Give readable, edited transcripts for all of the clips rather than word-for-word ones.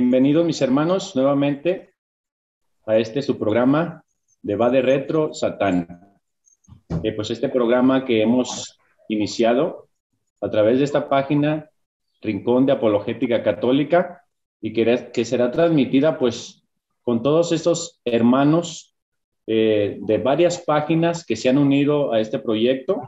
Bienvenidos mis hermanos nuevamente a su programa de Va de Retro Satán. Pues este programa que hemos iniciado a través de esta página Rincón de Apologética Católica y que será transmitida pues con todos estos hermanos de varias páginas que se han unido a este proyecto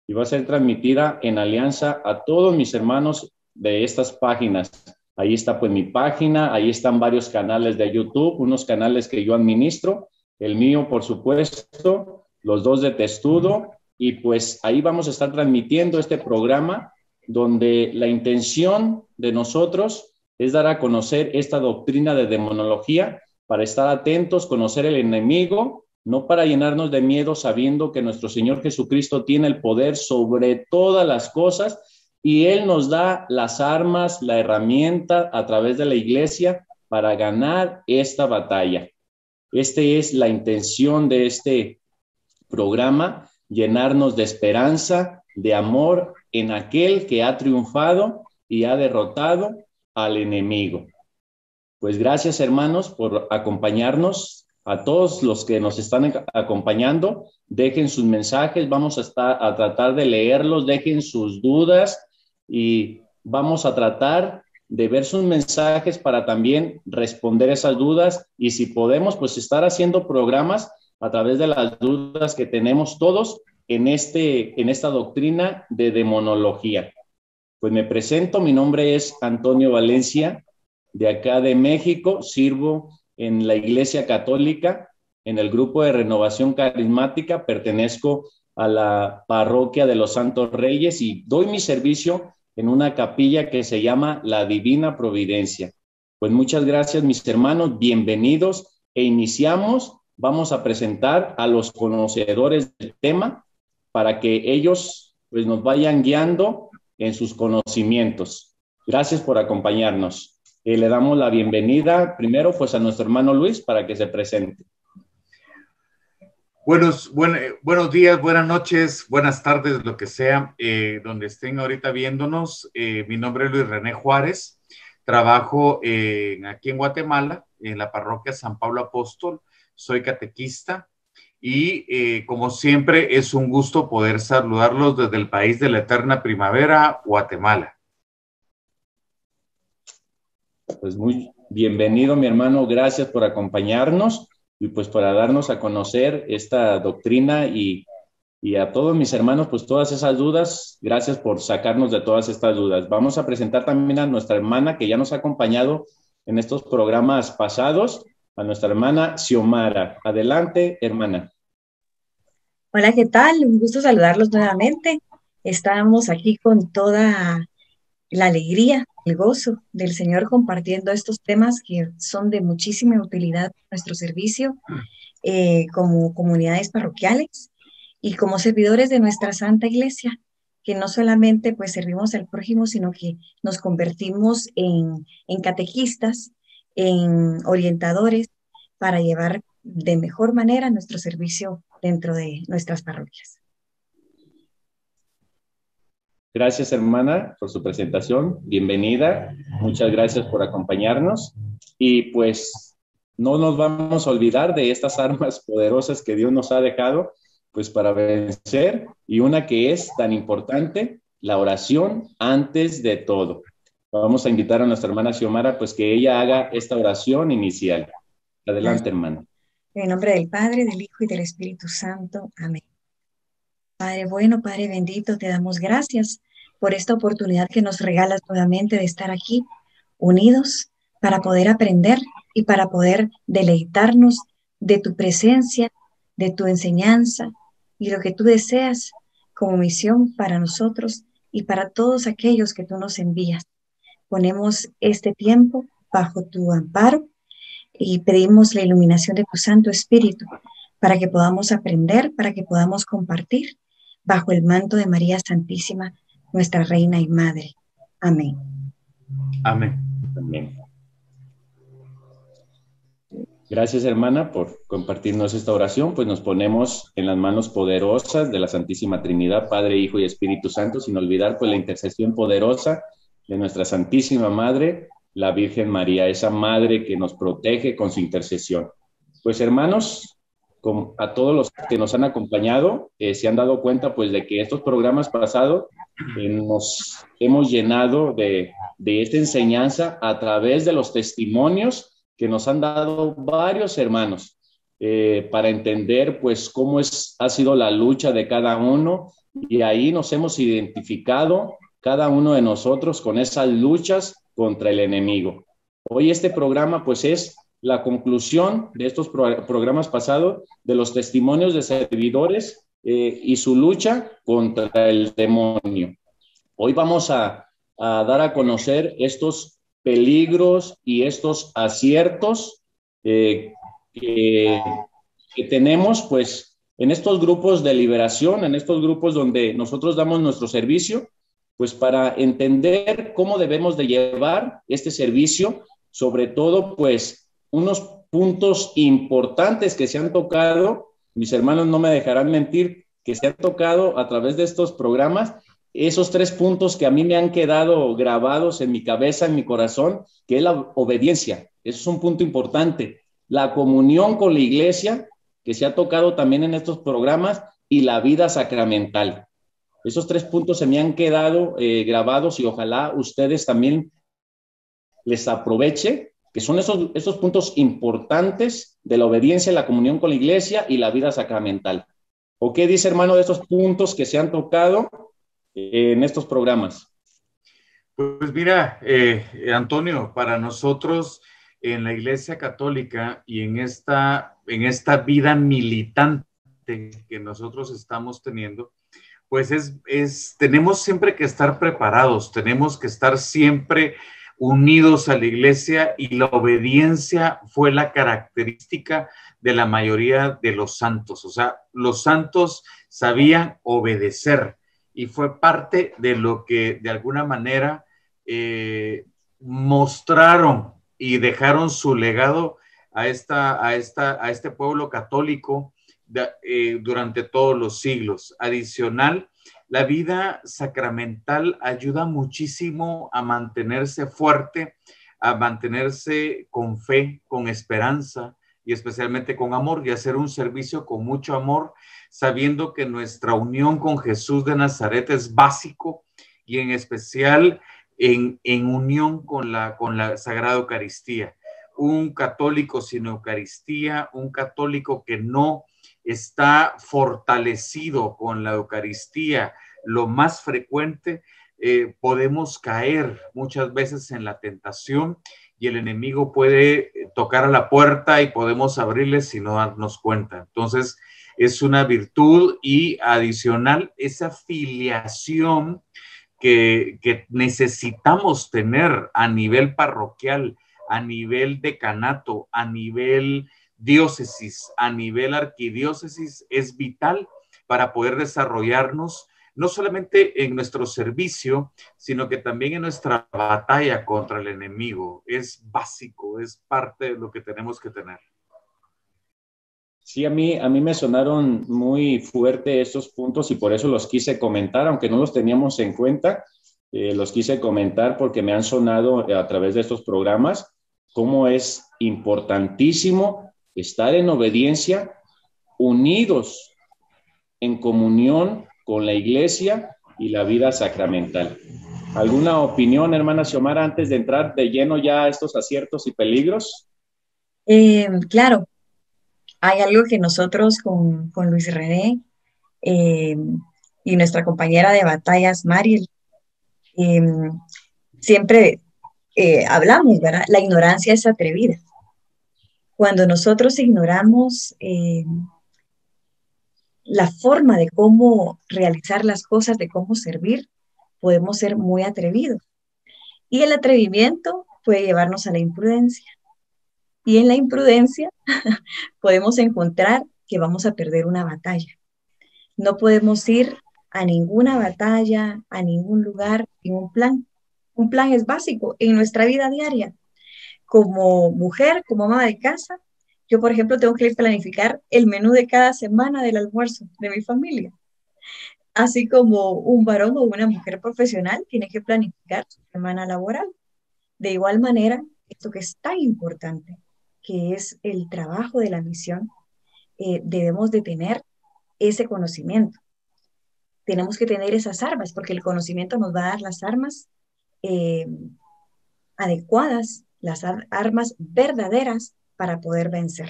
y va a ser transmitida en alianza a todos mis hermanos de estas páginas. Ahí está pues mi página, ahí están varios canales de YouTube, unos canales que yo administro, el mío por supuesto, los dos de Testudo, y pues ahí vamos a estar transmitiendo este programa donde la intención de nosotros es dar a conocer esta doctrina de demonología para estar atentos, conocer el enemigo, no para llenarnos de miedo sabiendo que nuestro Señor Jesucristo tiene el poder sobre todas las cosas y Él nos da las armas, la herramienta a través de la iglesia para ganar esta batalla. Esta es la intención de este programa, llenarnos de esperanza, de amor en aquel que ha triunfado y ha derrotado al enemigo. Pues gracias hermanos por acompañarnos. A todos los que nos están acompañando, dejen sus mensajes, vamos a tratar de leerlos, dejen sus dudas y vamos a tratar de ver sus mensajes para también responder esas dudas y si podemos pues estar haciendo programas a través de las dudas que tenemos todos en esta doctrina de demonología. Pues me presento, mi nombre es Antonio Valencia, de acá de México, sirvo en la Iglesia Católica, en el grupo de Renovación Carismática, pertenezco a la parroquia de los Santos Reyes y doy mi servicio en una capilla que se llama La Divina Providencia. Pues muchas gracias mis hermanos, bienvenidos e iniciamos. Vamos a presentar a los conocedores del tema para que ellos pues nos vayan guiando en sus conocimientos. Gracias por acompañarnos. Le damos la bienvenida primero pues a nuestro hermano Luis para que se presente. Buenos días, buenas noches, buenas tardes, lo que sea, donde estén ahorita viéndonos. Mi nombre es Luis René Juárez, trabajo aquí en Guatemala, en la parroquia San Pablo Apóstol, soy catequista y como siempre es un gusto poder saludarlos desde el país de la eterna primavera, Guatemala. Pues muy bienvenido mi hermano, gracias por acompañarnos y pues para darnos a conocer esta doctrina y a todos mis hermanos pues todas esas dudas, gracias por sacarnos de todas estas dudas. Vamos a presentar también a nuestra hermana que ya nos ha acompañado en estos programas pasados, a nuestra hermana Xiomara. Adelante, hermana. Hola, ¿qué tal? Un gusto saludarlos nuevamente. Estamos aquí con toda la alegría, el gozo del Señor compartiendo estos temas que son de muchísima utilidad para nuestro servicio como comunidades parroquiales y como servidores de nuestra Santa Iglesia, que no solamente pues servimos al prójimo, sino que nos convertimos en catequistas, en orientadores para llevar de mejor manera nuestro servicio dentro de nuestras parroquias. Gracias, hermana, por su presentación. Bienvenida. Muchas gracias por acompañarnos. Y pues no nos vamos a olvidar de estas armas poderosas que Dios nos ha dejado, pues para vencer. Y una que es tan importante, la oración antes de todo. Vamos a invitar a nuestra hermana Xiomara, pues que ella haga esta oración inicial. Adelante, hermana. En el nombre del Padre, del Hijo y del Espíritu Santo. Amén. Padre bueno, Padre bendito, te damos gracias por esta oportunidad que nos regalas nuevamente de estar aquí unidos para poder aprender y para poder deleitarnos de tu presencia, de tu enseñanza y lo que tú deseas como misión para nosotros y para todos aquellos que tú nos envías. Ponemos este tiempo bajo tu amparo y pedimos la iluminación de tu Santo Espíritu para que podamos aprender, para que podamos compartir bajo el manto de María Santísima, nuestra Reina y Madre. Amén. Amén. Amén. Gracias, hermana, por compartirnos esta oración. Pues nos ponemos en las manos poderosas de la Santísima Trinidad, Padre, Hijo y Espíritu Santo, sin olvidar pues la intercesión poderosa de nuestra Santísima Madre, la Virgen María, esa madre que nos protege con su intercesión. Pues hermanos, a todos los que nos han acompañado, se han dado cuenta pues de que estos programas pasados nos hemos llenado de esta enseñanza a través de los testimonios que nos han dado varios hermanos, para entender pues cómo ha sido la lucha de cada uno, y ahí nos hemos identificado cada uno de nosotros con esas luchas contra el enemigo. Hoy este programa pues es la conclusión de estos programas pasados, de los testimonios de servidores y su lucha contra el demonio. Hoy vamos a dar a conocer estos peligros y estos aciertos que tenemos pues en estos grupos de liberación, en estos grupos donde nosotros damos nuestro servicio, pues para entender cómo debemos de llevar este servicio, sobre todo pues unos puntos importantes que se han tocado, mis hermanos no me dejarán mentir, que se han tocado a través de estos programas, esos 3 puntos que a mí me han quedado grabados en mi cabeza, en mi corazón, que es la obediencia. Eso es un punto importante. La comunión con la iglesia, que se ha tocado también en estos programas, y la vida sacramental. Esos 3 puntos se me han quedado grabados, y ojalá ustedes también les aproveche, que son esos puntos importantes de la obediencia, la comunión con la iglesia y la vida sacramental. ¿O qué dice, hermano, de estos puntos que se han tocado en estos programas? Pues mira, Antonio, para nosotros en la Iglesia Católica y en esta vida militante que nosotros estamos teniendo, pues tenemos siempre que estar preparados, tenemos que estar siempre unidos a la iglesia, y la obediencia fue la característica de la mayoría de los santos. O sea, los santos sabían obedecer, y fue parte de lo que de alguna manera mostraron y dejaron su legado a este pueblo católico durante todos los siglos. Adicional, la vida sacramental ayuda muchísimo a mantenerse fuerte, a mantenerse con fe, con esperanza y especialmente con amor, y hacer un servicio con mucho amor, sabiendo que nuestra unión con Jesús de Nazaret es básico, y en especial en unión con la Sagrada Eucaristía. Un católico sin Eucaristía, un católico que no está fortalecido con la Eucaristía, lo más frecuente, podemos caer muchas veces en la tentación, y el enemigo puede tocar a la puerta y podemos abrirle sin no darnos cuenta. Entonces, es una virtud, y adicional, esa filiación que necesitamos tener a nivel parroquial, a nivel decanato, a nivel diócesis, a nivel arquidiócesis, es vital para poder desarrollarnos no solamente en nuestro servicio, sino que también en nuestra batalla contra el enemigo. Es básico, es parte de lo que tenemos que tener. Sí, a mí me sonaron muy fuerte estos puntos, y por eso los quise comentar, aunque no los teníamos en cuenta, los quise comentar porque me han sonado a través de estos programas cómo es importantísimo estar en obediencia, unidos en comunión con la iglesia y la vida sacramental. ¿Alguna opinión, hermana Xiomara, antes de entrar de lleno ya a estos aciertos y peligros? Claro, hay algo que nosotros con Luis René y nuestra compañera de batallas, Mariel, siempre hablamos, ¿verdad? La ignorancia es atrevida. Cuando nosotros ignoramos la forma de cómo realizar las cosas, de cómo servir, podemos ser muy atrevidos. Y el atrevimiento puede llevarnos a la imprudencia. Y en la imprudencia podemos encontrar que vamos a perder una batalla. No podemos ir a ninguna batalla, a ningún lugar, sin un plan. Un plan es básico en nuestra vida diaria. Como mujer, como ama de casa, yo, por ejemplo, tengo que planificar el menú de cada semana del almuerzo de mi familia. Así como un varón o una mujer profesional tiene que planificar su semana laboral. De igual manera, esto que es tan importante, que es el trabajo de la misión, debemos de tener ese conocimiento. Tenemos que tener esas armas, porque el conocimiento nos va a dar las armas eh, adecuadas, las armas verdaderas para poder vencer,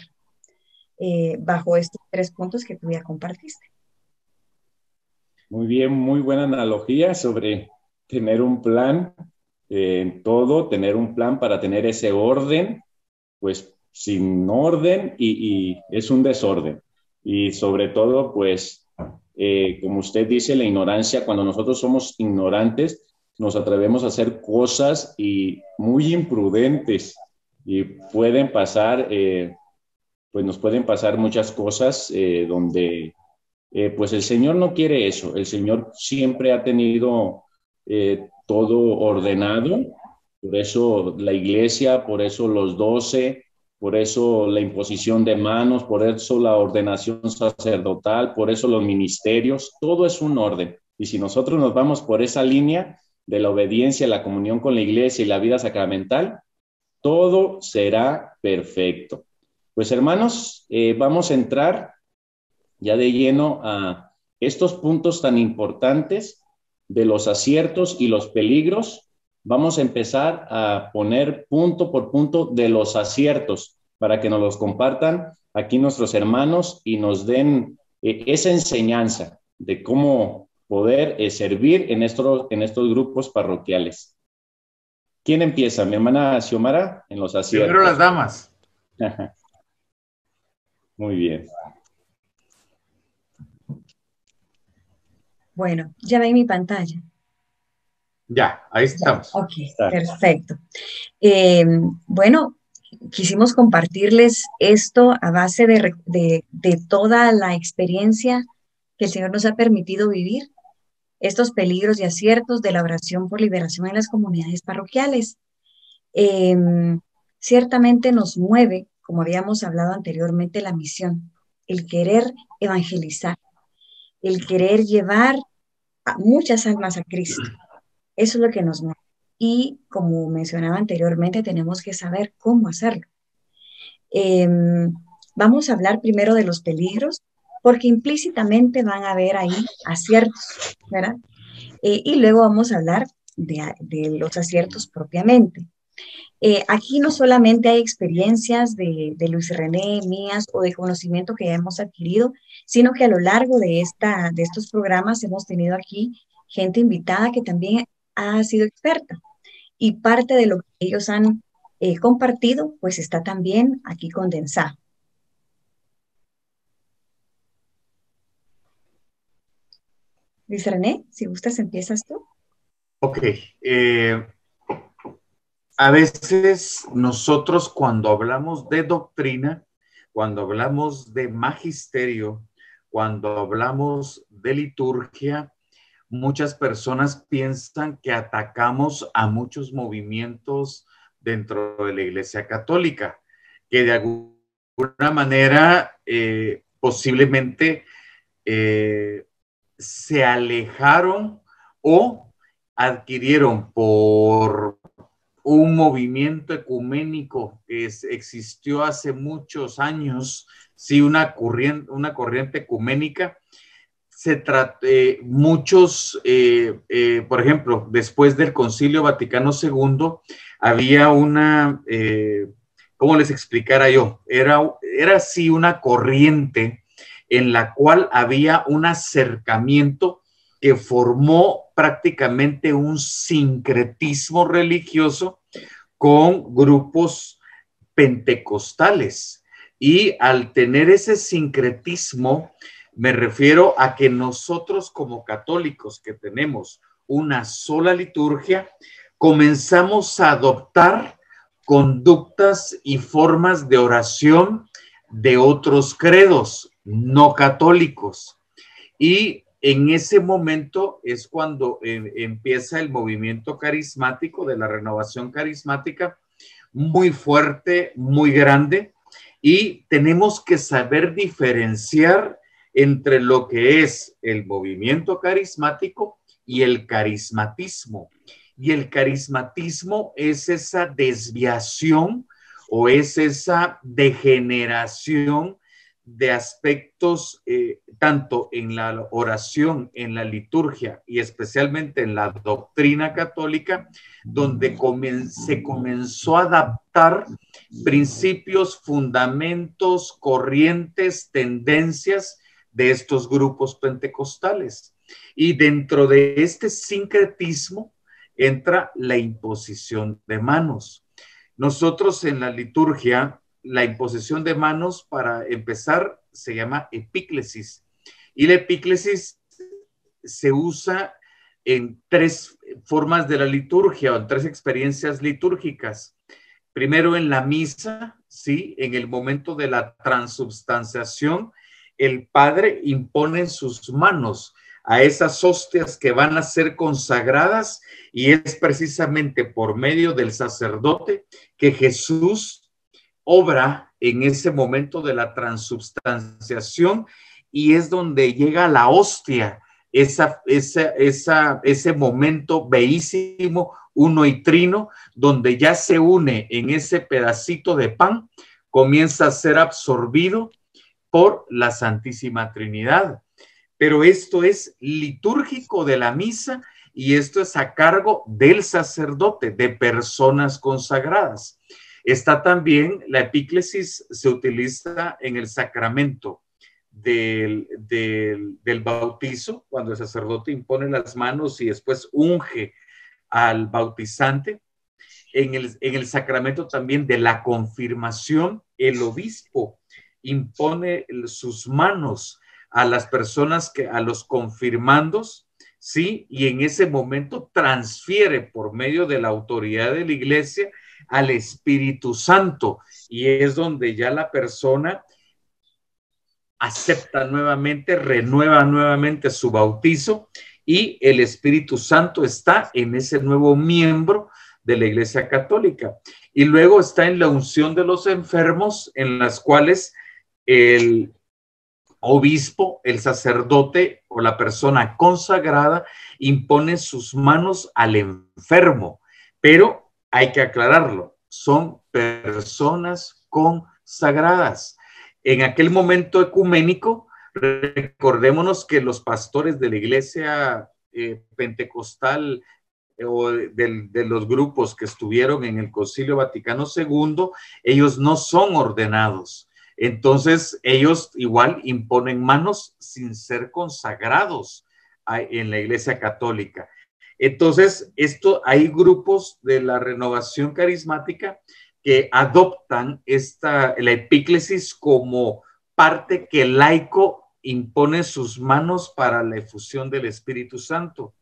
bajo estos 3 puntos que tú ya compartiste. Muy bien, muy buena analogía sobre tener un plan en todo, tener un plan para tener ese orden, pues sin orden y es un desorden. Y sobre todo, pues, como usted dice, la ignorancia, cuando nosotros somos ignorantes, nos atrevemos a hacer cosas y muy imprudentes y pueden pasar, pues nos pueden pasar muchas cosas donde pues el Señor no quiere eso. El Señor siempre ha tenido todo ordenado. Por eso la iglesia, por eso los 12, por eso la imposición de manos, por eso la ordenación sacerdotal, por eso los ministerios, todo es un orden. Y si nosotros nos vamos por esa línea de la obediencia, la comunión con la iglesia y la vida sacramental, todo será perfecto. Pues hermanos, vamos a entrar ya de lleno a estos puntos tan importantes de los aciertos y los peligros. Vamos a empezar a poner punto por punto de los aciertos para que nos los compartan aquí nuestros hermanos y nos den esa enseñanza de cómo poder servir en estos grupos parroquiales. ¿Quién empieza? Mi hermana Xiomara en los aciertos. Primero las damas. Muy bien. Bueno, ya ven mi pantalla. Ya, ahí estamos. Ok, perfecto. Bueno, quisimos compartirles esto a base de toda la experiencia que el Señor nos ha permitido vivir, estos peligros y aciertos de la oración por liberación en las comunidades parroquiales. Ciertamente nos mueve, como habíamos hablado anteriormente, la misión, el querer evangelizar, el querer llevar a muchas almas a Cristo. Eso es lo que nos mueve. Y como mencionaba anteriormente, tenemos que saber cómo hacerlo. Vamos a hablar primero de los peligros, porque implícitamente van a haber ahí aciertos, ¿verdad? Y luego vamos a hablar de los aciertos propiamente. Aquí no solamente hay experiencias de Luis René, mías o de conocimiento que ya hemos adquirido, sino que a lo largo de estos programas hemos tenido aquí gente invitada que también ha sido experta. Y parte de lo que ellos han compartido, pues está también aquí condensado. Luis René, si gustas, empiezas tú. Ok. A veces nosotros cuando hablamos de doctrina, cuando hablamos de magisterio, cuando hablamos de liturgia, muchas personas piensan que atacamos a muchos movimientos dentro de la Iglesia Católica, que de alguna manera posiblemente se alejaron o adquirieron por un movimiento ecuménico que existió hace muchos años, sí, una corriente ecuménica. Muchos, por ejemplo, después del Concilio Vaticano II, había una, ¿cómo les explicara yo? Era así una corriente en la cual había un acercamiento que formó prácticamente un sincretismo religioso con grupos pentecostales. Y al tener ese sincretismo, me refiero a que nosotros como católicos que tenemos una sola liturgia, comenzamos a adoptar conductas y formas de oración de otros credos no católicos. Y en ese momento es cuando empieza el movimiento carismático de la renovación carismática, muy fuerte, muy grande, y tenemos que saber diferenciar entre lo que es el movimiento carismático y el carismatismo. y el carismatismo es esa desviación o es esa degeneración de aspectos, tanto en la oración, en la liturgia y especialmente en la doctrina católica, donde se comenzó a adaptar principios, fundamentos, corrientes, tendencias de estos grupos pentecostales. Y dentro de este sincretismo entra la imposición de manos. Nosotros en la liturgia, la imposición de manos, para empezar, se llama epíclesis. Y la epíclesis se usa en 3 formas de la liturgia o en 3 experiencias litúrgicas. Primero en la misa, ¿sí? En el momento de la transubstanciación, el Padre impone sus manos a esas hostias que van a ser consagradas, y es precisamente por medio del sacerdote que Jesús obra en ese momento de la transubstanciación, y es donde llega la hostia, ese momento bellísimo, uno y trino, donde ya se une en ese pedacito de pan, comienza a ser absorbido por la Santísima Trinidad. Pero esto es litúrgico de la misa, y esto es a cargo del sacerdote, de personas consagradas. Está también la epíclesis, se utiliza en el sacramento del bautizo, cuando el sacerdote impone las manos y después unge al bautizante. En el sacramento también de la confirmación, el obispo impone sus manos a las personas, a los confirmandos, ¿sí? Y en ese momento transfiere por medio de la autoridad de la iglesia al Espíritu Santo, y es donde ya la persona acepta nuevamente, renueva nuevamente su bautizo, y el Espíritu Santo está en ese nuevo miembro de la Iglesia Católica. Y luego está en la unción de los enfermos, en las cuales el obispo, el sacerdote o la persona consagrada impone sus manos al enfermo, pero hay que aclararlo, son personas consagradas. En aquel momento ecuménico, recordémonos que los pastores de la iglesia pentecostal o de los grupos que estuvieron en el Concilio Vaticano II, ellos no son ordenados. Entonces, ellos igual imponen manos sin ser consagrados en la Iglesia Católica. Entonces, hay grupos de la renovación carismática que adoptan la epíclesis como parte que el laico impone sus manos para la efusión del Espíritu Santo.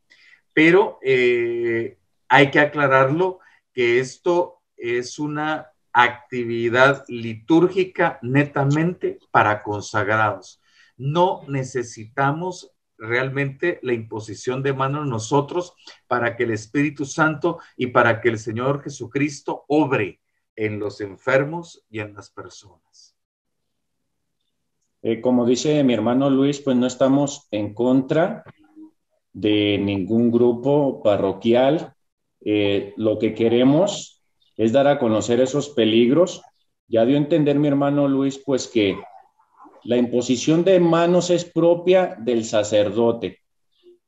Pero hay que aclararlo que esto es una actividad litúrgica netamente para consagrados. No necesitamos realmente la imposición de manos nosotros para que el Espíritu Santo y para que el Señor Jesucristo obre en los enfermos y en las personas. Como dice mi hermano Luis, pues no estamos en contra de ningún grupo parroquial. Lo que queremos es dar a conocer esos peligros. Ya dio a entender mi hermano Luis, pues que la imposición de manos es propia del sacerdote,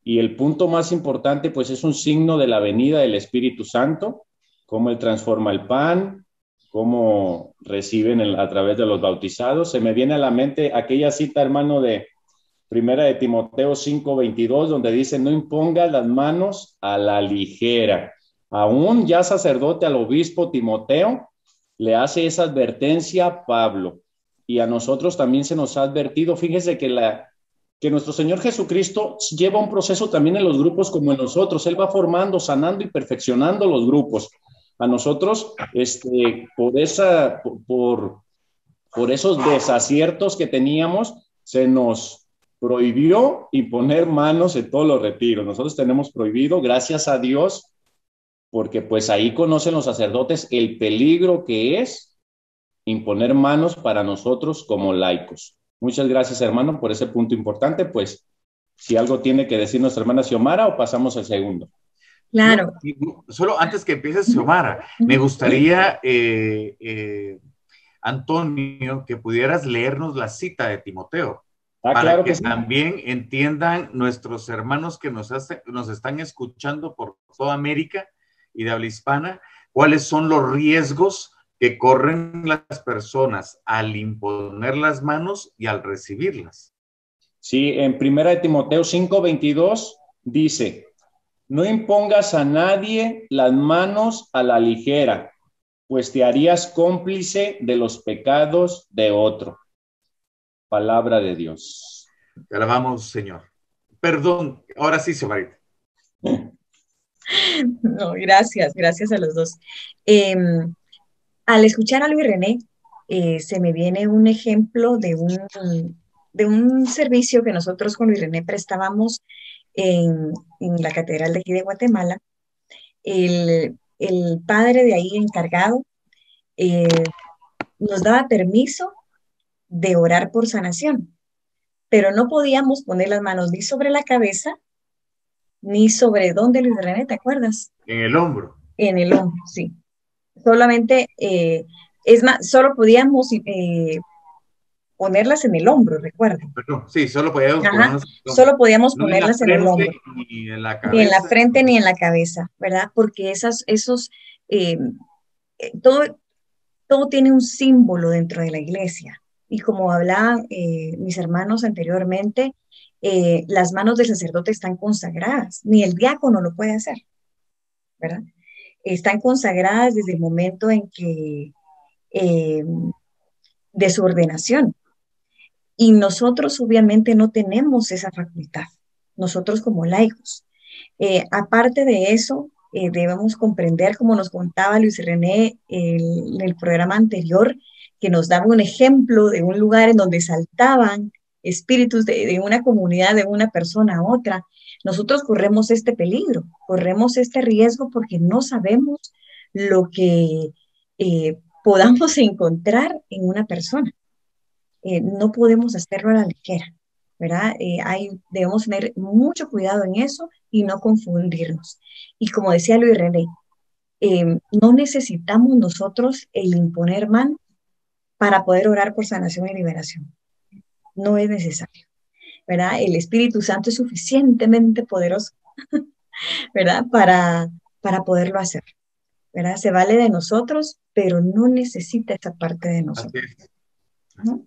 y el punto más importante pues es un signo de la venida del Espíritu Santo, cómo él transforma el pan, cómo reciben a través de los bautizados. Se me viene a la mente aquella cita, hermano, de Primera de Timoteo 5:22, donde dice: no impongas las manos a la ligera. Aún ya sacerdote, al obispo Timoteo le hace esa advertencia a Pablo, y a nosotros también se nos ha advertido. Fíjese que nuestro Señor Jesucristo lleva un proceso también en los grupos como en nosotros. Él va formando, sanando y perfeccionando los grupos. A nosotros, por esos desaciertos que teníamos, se nos prohibió imponer manos en todos los retiros. Nosotros tenemos prohibido, gracias a Dios, porque pues ahí conocen los sacerdotes el peligro que es imponer manos para nosotros como laicos. Muchas gracias, hermano, por ese punto importante. Pues, si algo tiene que decir nuestra hermana Xiomara, o pasamos al segundo. Claro. Solo antes que empieces, Xiomara, me gustaría, Antonio, que pudieras leernos la cita de Timoteo, para claro que sí. también entiendan nuestros hermanos que nos están escuchando por toda América y de habla hispana, cuáles son los riesgos que corren las personas al imponer las manos y al recibirlas. Sí, en 1 Timoteo 5:22 dice: no impongas a nadie las manos a la ligera, pues te harías cómplice de los pecados de otro. Palabra de Dios. Te alabamos, Señor. Perdón, ahora sí, Xiomara. No, gracias a los dos. Al escuchar a Luis René, se me viene un ejemplo de un servicio que nosotros con Luis René prestábamos en la Catedral de aquí de Guatemala. El padre de ahí encargado nos daba permiso de orar por sanación, pero no podíamos poner las manos ni sobre la cabeza, ni sobre dónde, Luis René, ¿te acuerdas? En el hombro. En el hombro, sí. Solamente, es más, solo podíamos ponerlas en el hombro, recuerden. Perdón, sí, solo podíamos ponerlas en el hombro. Solo podíamos no ponerlas en el hombro. Ni en la cabeza. Ni en la frente ni en la cabeza, ¿verdad? Porque todo tiene un símbolo dentro de la iglesia. Y como hablaban mis hermanos anteriormente, las manos del sacerdote están consagradas, ni el diácono lo puede hacer, ¿verdad? Están consagradas desde el momento en que de su ordenación. Y nosotros obviamente no tenemos esa facultad, nosotros como laicos. Aparte de eso, debemos comprender, como nos contaba Luis René en el programa anterior, que nos daba un ejemplo de un lugar en donde saltaban espíritus de una comunidad, de una persona a otra. Nosotros corremos este peligro, corremos este riesgo porque no sabemos lo que podamos encontrar en una persona. No podemos hacerlo a la ligera, ¿verdad? Debemos tener mucho cuidado en eso y no confundirnos. Y como decía Luis René, no necesitamos nosotros el imponer mano para poder orar por sanación y liberación. No es necesario, ¿verdad? El Espíritu Santo es suficientemente poderoso, ¿verdad? Para poderlo hacer, ¿verdad? Se vale de nosotros, pero no necesita esa parte de nosotros. ¿No?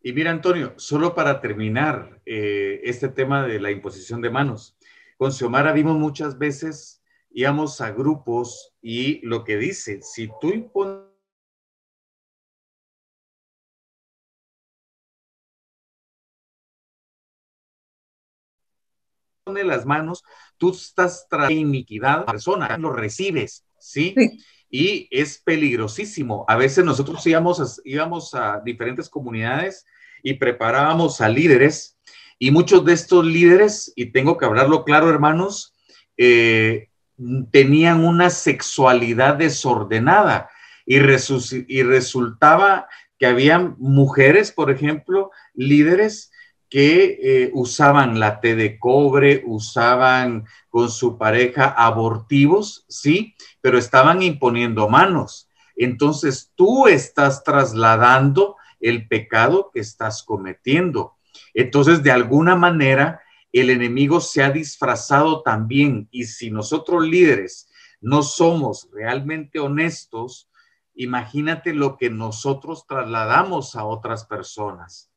Y mira, Antonio, solo para terminar este tema de la imposición de manos, con Xiomara vimos muchas veces, íbamos a grupos y lo que dice, si tú impones las manos, tú estás trayendo iniquidad a la persona, lo recibes, ¿sí? Y es peligrosísimo. A veces nosotros íbamos a diferentes comunidades y preparábamos a líderes, y muchos de estos líderes, y tengo que hablarlo claro, hermanos, tenían una sexualidad desordenada y resultaba que habían mujeres, por ejemplo, líderes que usaban la té de cobre, usaban con su pareja abortivos, ¿sí? Pero estaban imponiendo manos. Entonces tú estás trasladando el pecado que estás cometiendo. Entonces, de alguna manera, el enemigo se ha disfrazado también. Y si nosotros líderes no somos realmente honestos, imagínate lo que nosotros trasladamos a otras personas.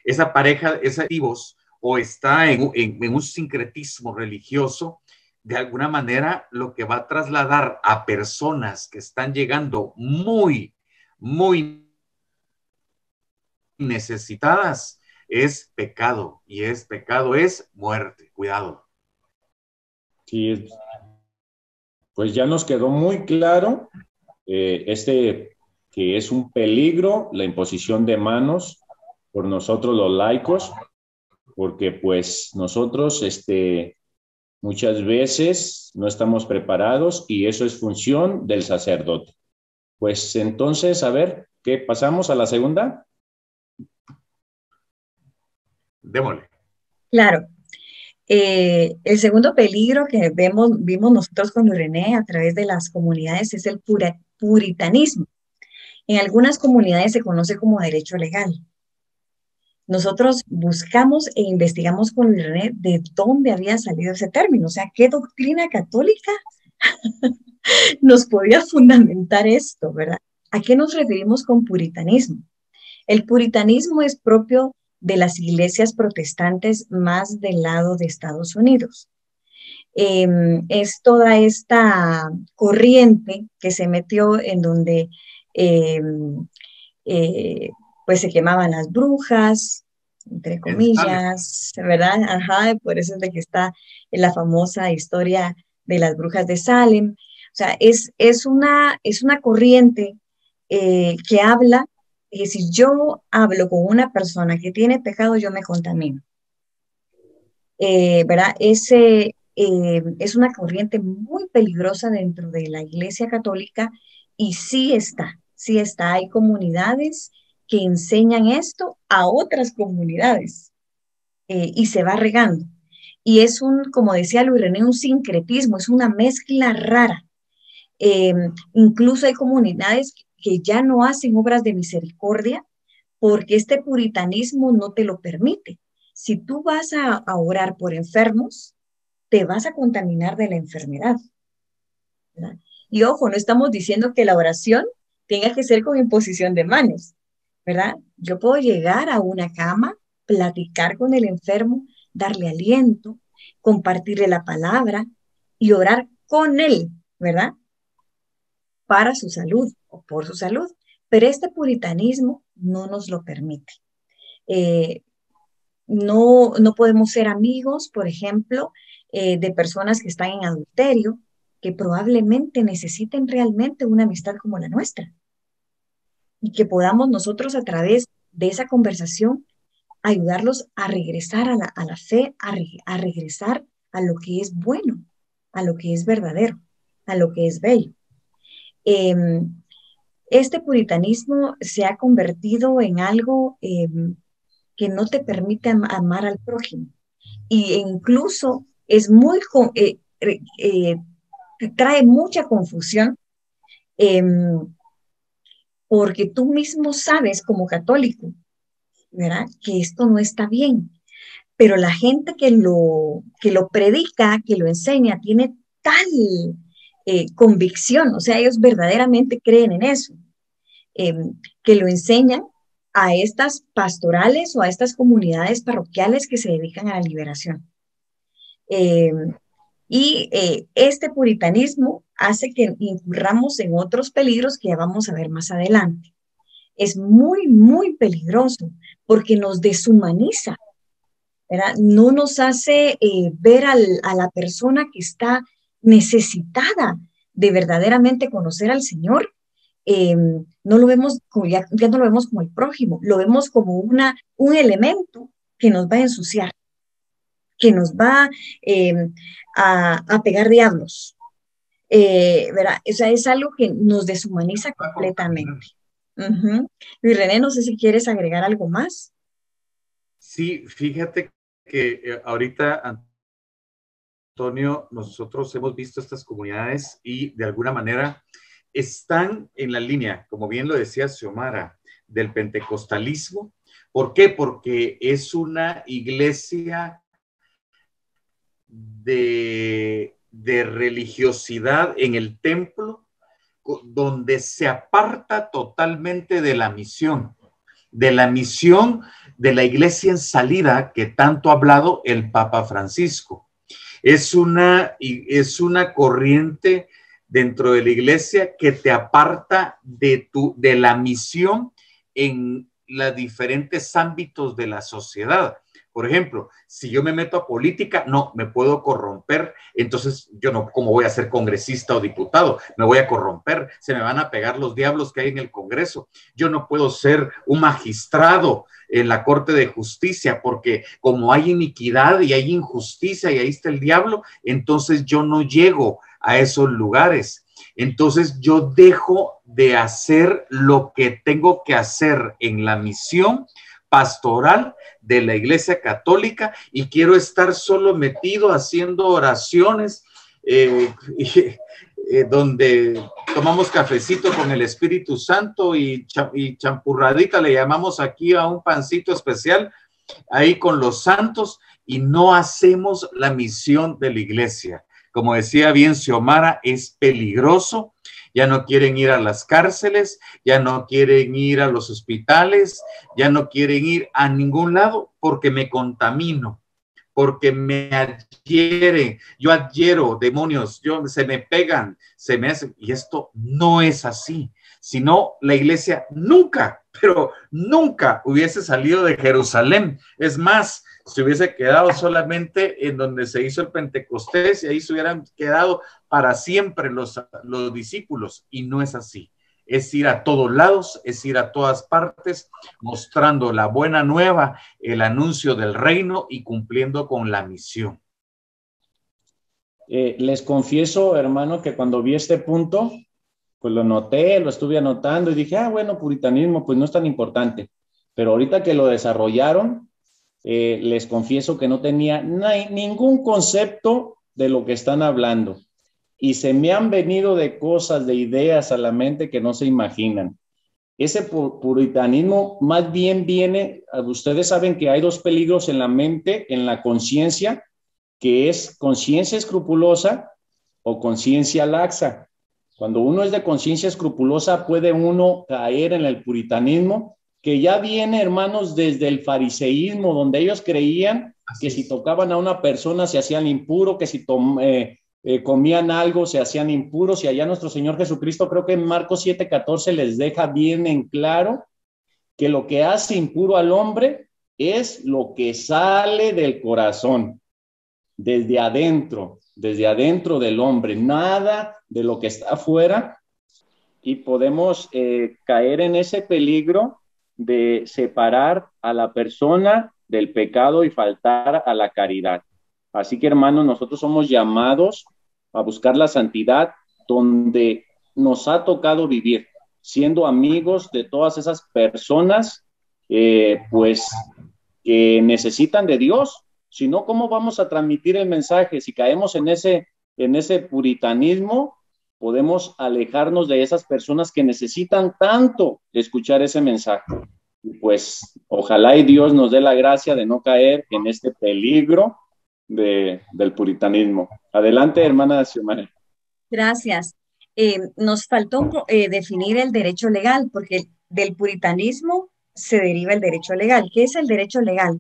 Esa pareja, esos activos, o está en un sincretismo religioso, de alguna manera lo que va a trasladar a personas que están llegando muy, muy necesitadas es pecado, y pecado es muerte. Cuidado. Sí, pues ya nos quedó muy claro que es un peligro la imposición de manos por nosotros los laicos, porque pues nosotros muchas veces no estamos preparados y eso es función del sacerdote. Pues entonces, a ver, ¿Qué? ¿Pasamos a la segunda? Démosle. Claro. El segundo peligro que vimos nosotros con René a través de las comunidades es el puritanismo. En algunas comunidades se conoce como derecho legal. Nosotros buscamos e investigamos con René de dónde había salido ese término, o sea, qué doctrina católica nos podía fundamentar esto, ¿verdad? ¿A qué nos referimos con puritanismo? El puritanismo es propio de las iglesias protestantes más del lado de Estados Unidos. Es toda esta corriente que se metió en donde eh, pues se quemaban las brujas, entre comillas, ¿verdad? Ajá, por eso es de que está en la famosa historia de las brujas de Salem. O sea, es una corriente que habla que si yo hablo con una persona que tiene pecado, yo me contamino. ¿Verdad? Es una corriente muy peligrosa dentro de la Iglesia Católica y sí está. Hay comunidades que enseñan esto a otras comunidades y se va regando. Y es como decía Luis René, un sincretismo, es una mezcla rara. Incluso hay comunidades que ya no hacen obras de misericordia porque este puritanismo no te lo permite. Si tú vas a orar por enfermos, te vas a contaminar de la enfermedad, ¿verdad? Y ojo, no estamos diciendo que la oración tenga que ser con imposición de manos, ¿verdad? Yo puedo llegar a una cama, platicar con el enfermo, darle aliento, compartirle la palabra y orar con él, ¿verdad? Para su salud o por su salud. Pero este puritanismo no nos lo permite. No podemos ser amigos, por ejemplo, de personas que están en adulterio, que probablemente necesiten realmente una amistad como la nuestra. Y que podamos nosotros a través de esa conversación ayudarlos a regresar a la fe, a regresar a lo que es bueno, a lo que es verdadero, a lo que es bello. Este puritanismo se ha convertido en algo que no te permite amar al prójimo. Y incluso es trae mucha confusión porque tú mismo sabes como católico, ¿verdad? Que esto no está bien. Pero la gente que lo predica, que lo enseña, tiene tal convicción, o sea, ellos verdaderamente creen en eso, que lo enseñan a estas pastorales o a estas comunidades parroquiales que se dedican a la liberación. Este puritanismo hace que incurramos en otros peligros que ya vamos a ver más adelante. Es muy, muy peligroso porque nos deshumaniza, ¿verdad? No nos hace ver a la persona que está necesitada de verdaderamente conocer al Señor. No lo vemos como, ya no lo vemos como el prójimo, lo vemos como un elemento que nos va a ensuciar, que nos va a pegar diablos, ¿verdad? O sea, es algo que nos deshumaniza completamente. Luis René, no sé si quieres agregar algo más. Sí, fíjate que ahorita, Antonio, nosotros hemos visto estas comunidades y de alguna manera están en la línea, como bien lo decía Xiomara, del pentecostalismo. ¿Por qué? Porque es una iglesia de religiosidad en el templo donde se aparta totalmente de la misión de la iglesia en salida que tanto ha hablado el Papa Francisco. Es una corriente dentro de la iglesia que te aparta de la misión en los diferentes ámbitos de la sociedad. Por ejemplo, si yo me meto a política, no, me puedo corromper, entonces yo no, ¿cómo voy a ser congresista o diputado? Me voy a corromper, se me van a pegar los diablos que hay en el Congreso. Yo no puedo ser un magistrado en la Corte de Justicia, porque como hay iniquidad y hay injusticia y ahí está el diablo, entonces yo no llego a esos lugares. Entonces yo dejo de hacer lo que tengo que hacer en la misión pastoral de la Iglesia Católica y quiero estar solo metido haciendo oraciones donde tomamos cafecito con el Espíritu Santo y champurradita, le llamamos aquí a un pancito especial ahí con los santos, y no hacemos la misión de la iglesia. Como decía bien Xiomara, es peligroso. Ya no quieren ir a las cárceles, ya no quieren ir a los hospitales, ya no quieren ir a ningún lado porque me contamino, porque me adhieren, yo adhiero demonios, se me pegan, se me hacen, y esto no es así. Si no, la iglesia nunca, pero nunca hubiese salido de Jerusalén. Es más, se hubiese quedado solamente en donde se hizo el Pentecostés y ahí se hubieran quedado para siempre los discípulos, y no es así. Es ir a todos lados, es ir a todas partes, mostrando la buena nueva, el anuncio del reino y cumpliendo con la misión. Les confieso, hermano, que cuando vi este punto, pues lo noté, lo estuve anotando y dije, bueno, puritanismo, pues no es tan importante. Pero ahorita que lo desarrollaron, les confieso que no tenía ningún concepto de lo que están hablando. Y se me han venido de cosas, de ideas a la mente que no se imaginan. Ese puritanismo más bien viene, ustedes saben que hay dos peligros en la mente, en la conciencia, que es conciencia escrupulosa o conciencia laxa. Cuando uno es de conciencia escrupulosa, puede uno caer en el puritanismo, que ya viene, hermanos, desde el fariseísmo, donde ellos creían que si tocaban a una persona se hacían impuro, que si comían algo se hacían impuros, y allá nuestro Señor Jesucristo, creo que en Marcos 7:14 les deja bien en claro que lo que hace impuro al hombre es lo que sale del corazón, desde adentro del hombre, nada de lo que está afuera, y podemos caer en ese peligro de separar a la persona del pecado y faltar a la caridad. Así que, hermanos, nosotros somos llamados a buscar la santidad donde nos ha tocado vivir, siendo amigos de todas esas personas, pues, que necesitan de Dios. Si no, ¿cómo vamos a transmitir el mensaje? Si caemos en ese puritanismo, podemos alejarnos de esas personas que necesitan tanto escuchar ese mensaje. Pues, ojalá y Dios nos dé la gracia de no caer en este peligro del puritanismo. Adelante, hermana Xiomara. Gracias. Nos faltó definir el derecho legal, porque del puritanismo se deriva el derecho legal. ¿Qué es el derecho legal?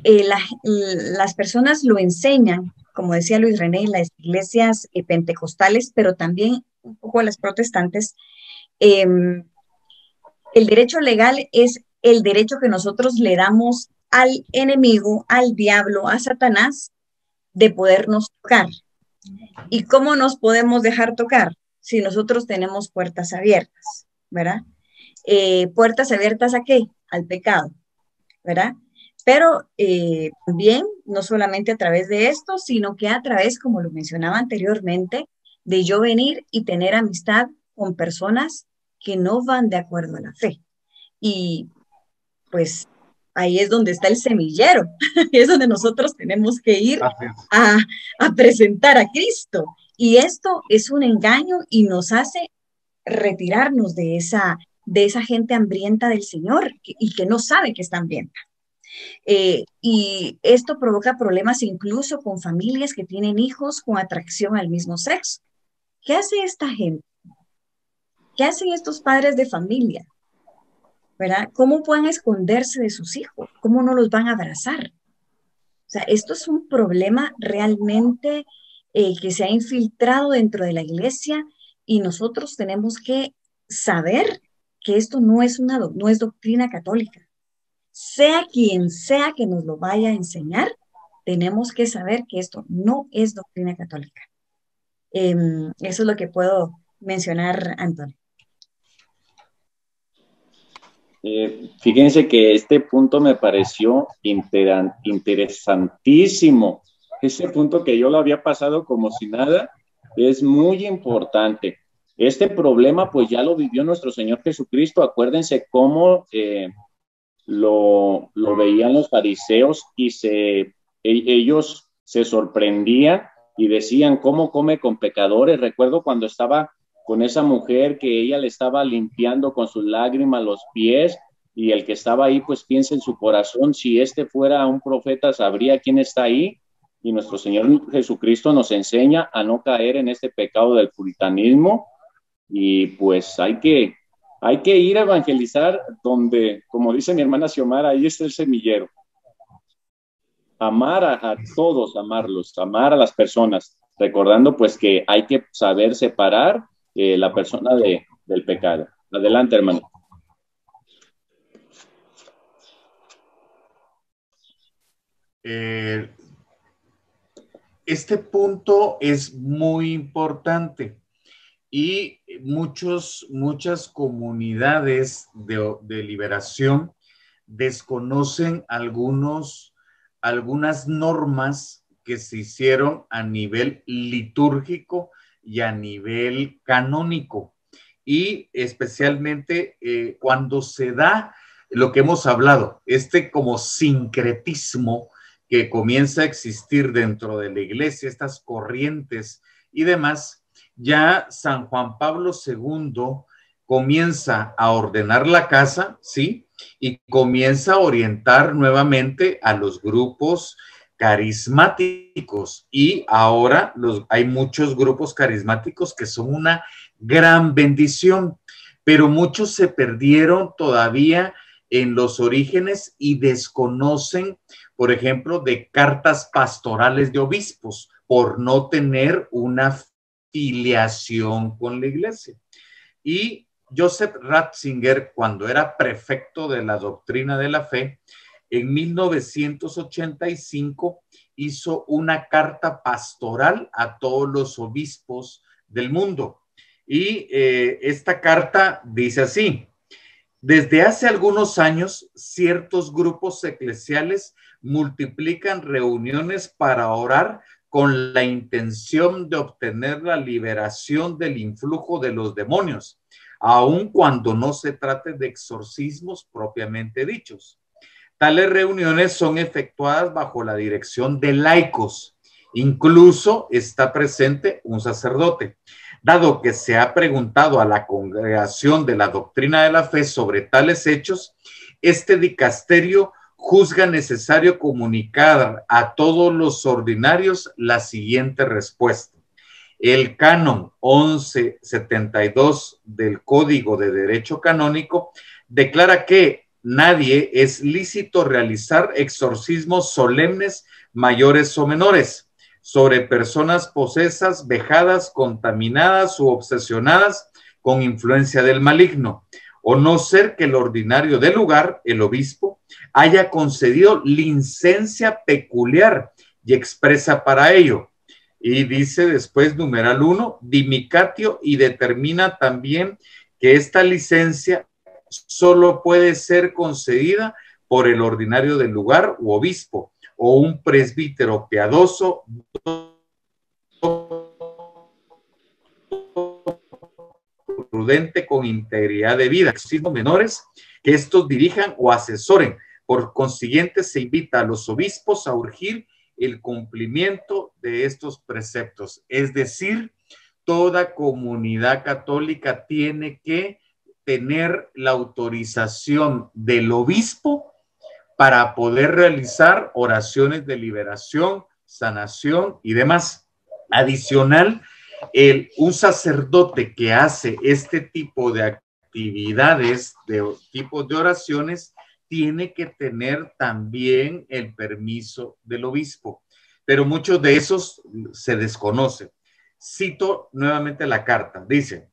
Las personas lo enseñan, como decía Luis René, en las iglesias pentecostales, pero también un poco las protestantes. El derecho legal es el derecho que nosotros le damos al enemigo, al diablo, a Satanás, de podernos tocar. ¿Y cómo nos podemos dejar tocar? Si nosotros tenemos puertas abiertas, ¿verdad? ¿Puertas abiertas a qué? Al pecado, ¿verdad? Pero también, no solamente a través de esto, sino que a través, como lo mencionaba anteriormente, de yo venir y tener amistad con personas que no van de acuerdo a la fe. Y pues ahí es donde está el semillero, es donde nosotros tenemos que ir a presentar a Cristo. Y esto es un engaño y nos hace retirarnos de esa gente hambrienta del Señor y que no sabe que está hambrienta. Y esto provoca problemas incluso con familias que tienen hijos con atracción al mismo sexo. ¿Qué hace esta gente? ¿Qué hacen estos padres de familia? ¿Verdad? ¿Cómo pueden esconderse de sus hijos? ¿Cómo no los van a abrazar? O sea, esto es un problema realmente que se ha infiltrado dentro de la iglesia, y nosotros tenemos que saber que esto no es doctrina católica. Sea quien sea que nos lo vaya a enseñar, tenemos que saber que esto no es doctrina católica. Eso es lo que puedo mencionar, Antonio. Fíjense que este punto me pareció interesantísimo. Ese punto que yo lo había pasado como si nada es muy importante. Este problema pues ya lo vivió nuestro Señor Jesucristo. Acuérdense cómo lo veían los fariseos y ellos se sorprendían y decían, ¿cómo come con pecadores? Recuerdo cuando estaba con esa mujer que ella le estaba limpiando con sus lágrimas los pies, y el que estaba ahí pues piensa en su corazón, si este fuera un profeta sabría quién está ahí. Y nuestro Señor Jesucristo nos enseña a no caer en este pecado del puritanismo, y pues hay que ir a evangelizar donde, como dice mi hermana Xiomara, ahí está el semillero. Amar a todos, amarlos, amar a las personas, recordando pues que hay que saber separar la persona del pecado. Adelante, hermano. Este punto es muy importante y muchas comunidades de liberación desconocen algunas normas que se hicieron a nivel litúrgico y a nivel canónico, y especialmente cuando se da lo que hemos hablado, como sincretismo que comienza a existir dentro de la iglesia, estas corrientes y demás. Ya San Juan Pablo II comienza a ordenar la casa, ¿sí? Y comienza a orientar nuevamente a los grupos carismáticos, y ahora hay muchos grupos carismáticos que son una gran bendición, pero muchos se perdieron todavía en los orígenes y desconocen, por ejemplo, de cartas pastorales de obispos por no tener una filiación con la iglesia. Y Joseph Ratzinger, cuando era prefecto de la doctrina de la fe, en 1985 hizo una carta pastoral a todos los obispos del mundo. Y esta carta dice así: desde hace algunos años, ciertos grupos eclesiales multiplican reuniones para orar con la intención de obtener la liberación del influjo de los demonios, aun cuando no se trate de exorcismos propiamente dichos. Tales reuniones son efectuadas bajo la dirección de laicos. Incluso está presente un sacerdote. Dado que se ha preguntado a la Congregación de la Doctrina de la Fe sobre tales hechos, este dicasterio juzga necesario comunicar a todos los ordinarios la siguiente respuesta. El canon 1172 del Código de Derecho Canónico declara que nadie es lícito realizar exorcismos solemnes mayores o menores sobre personas posesas, vejadas, contaminadas u obsesionadas con influencia del maligno, o no ser que el ordinario del lugar, el obispo, haya concedido licencia peculiar y expresa para ello. Y dice después, numeral 1, dimicatio, y determina también que esta licencia solo puede ser concedida por el ordinario del lugar u obispo, o un presbítero piadoso prudente con integridad de vida, exorcismos menores que estos dirijan o asesoren. Por consiguiente, se invita a los obispos a urgir el cumplimiento de estos preceptos. Es decir, toda comunidad católica tiene que tener la autorización del obispo para poder realizar oraciones de liberación, sanación y demás. Adicional, un sacerdote que hace este tipo de actividades, de tipos de oraciones, tiene que tener también el permiso del obispo, pero muchos de esos se desconocen. Cito nuevamente la carta, dice: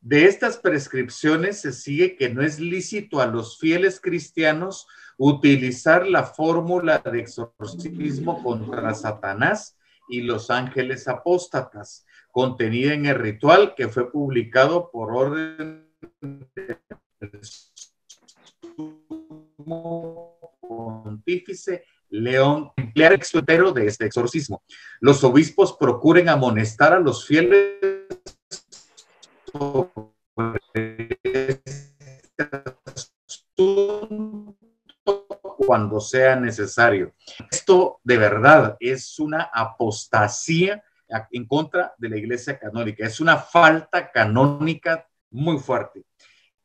de estas prescripciones se sigue que no es lícito a los fieles cristianos utilizar la fórmula de exorcismo contra Satanás y los ángeles apóstatas, contenida en el ritual que fue publicado por orden del sumo pontífice León, emplear extranjero de este exorcismo. Los obispos procuren amonestar a los fieles cuando sea necesario. Esto de verdad es una apostasía en contra de la Iglesia Católica, es una falta canónica muy fuerte.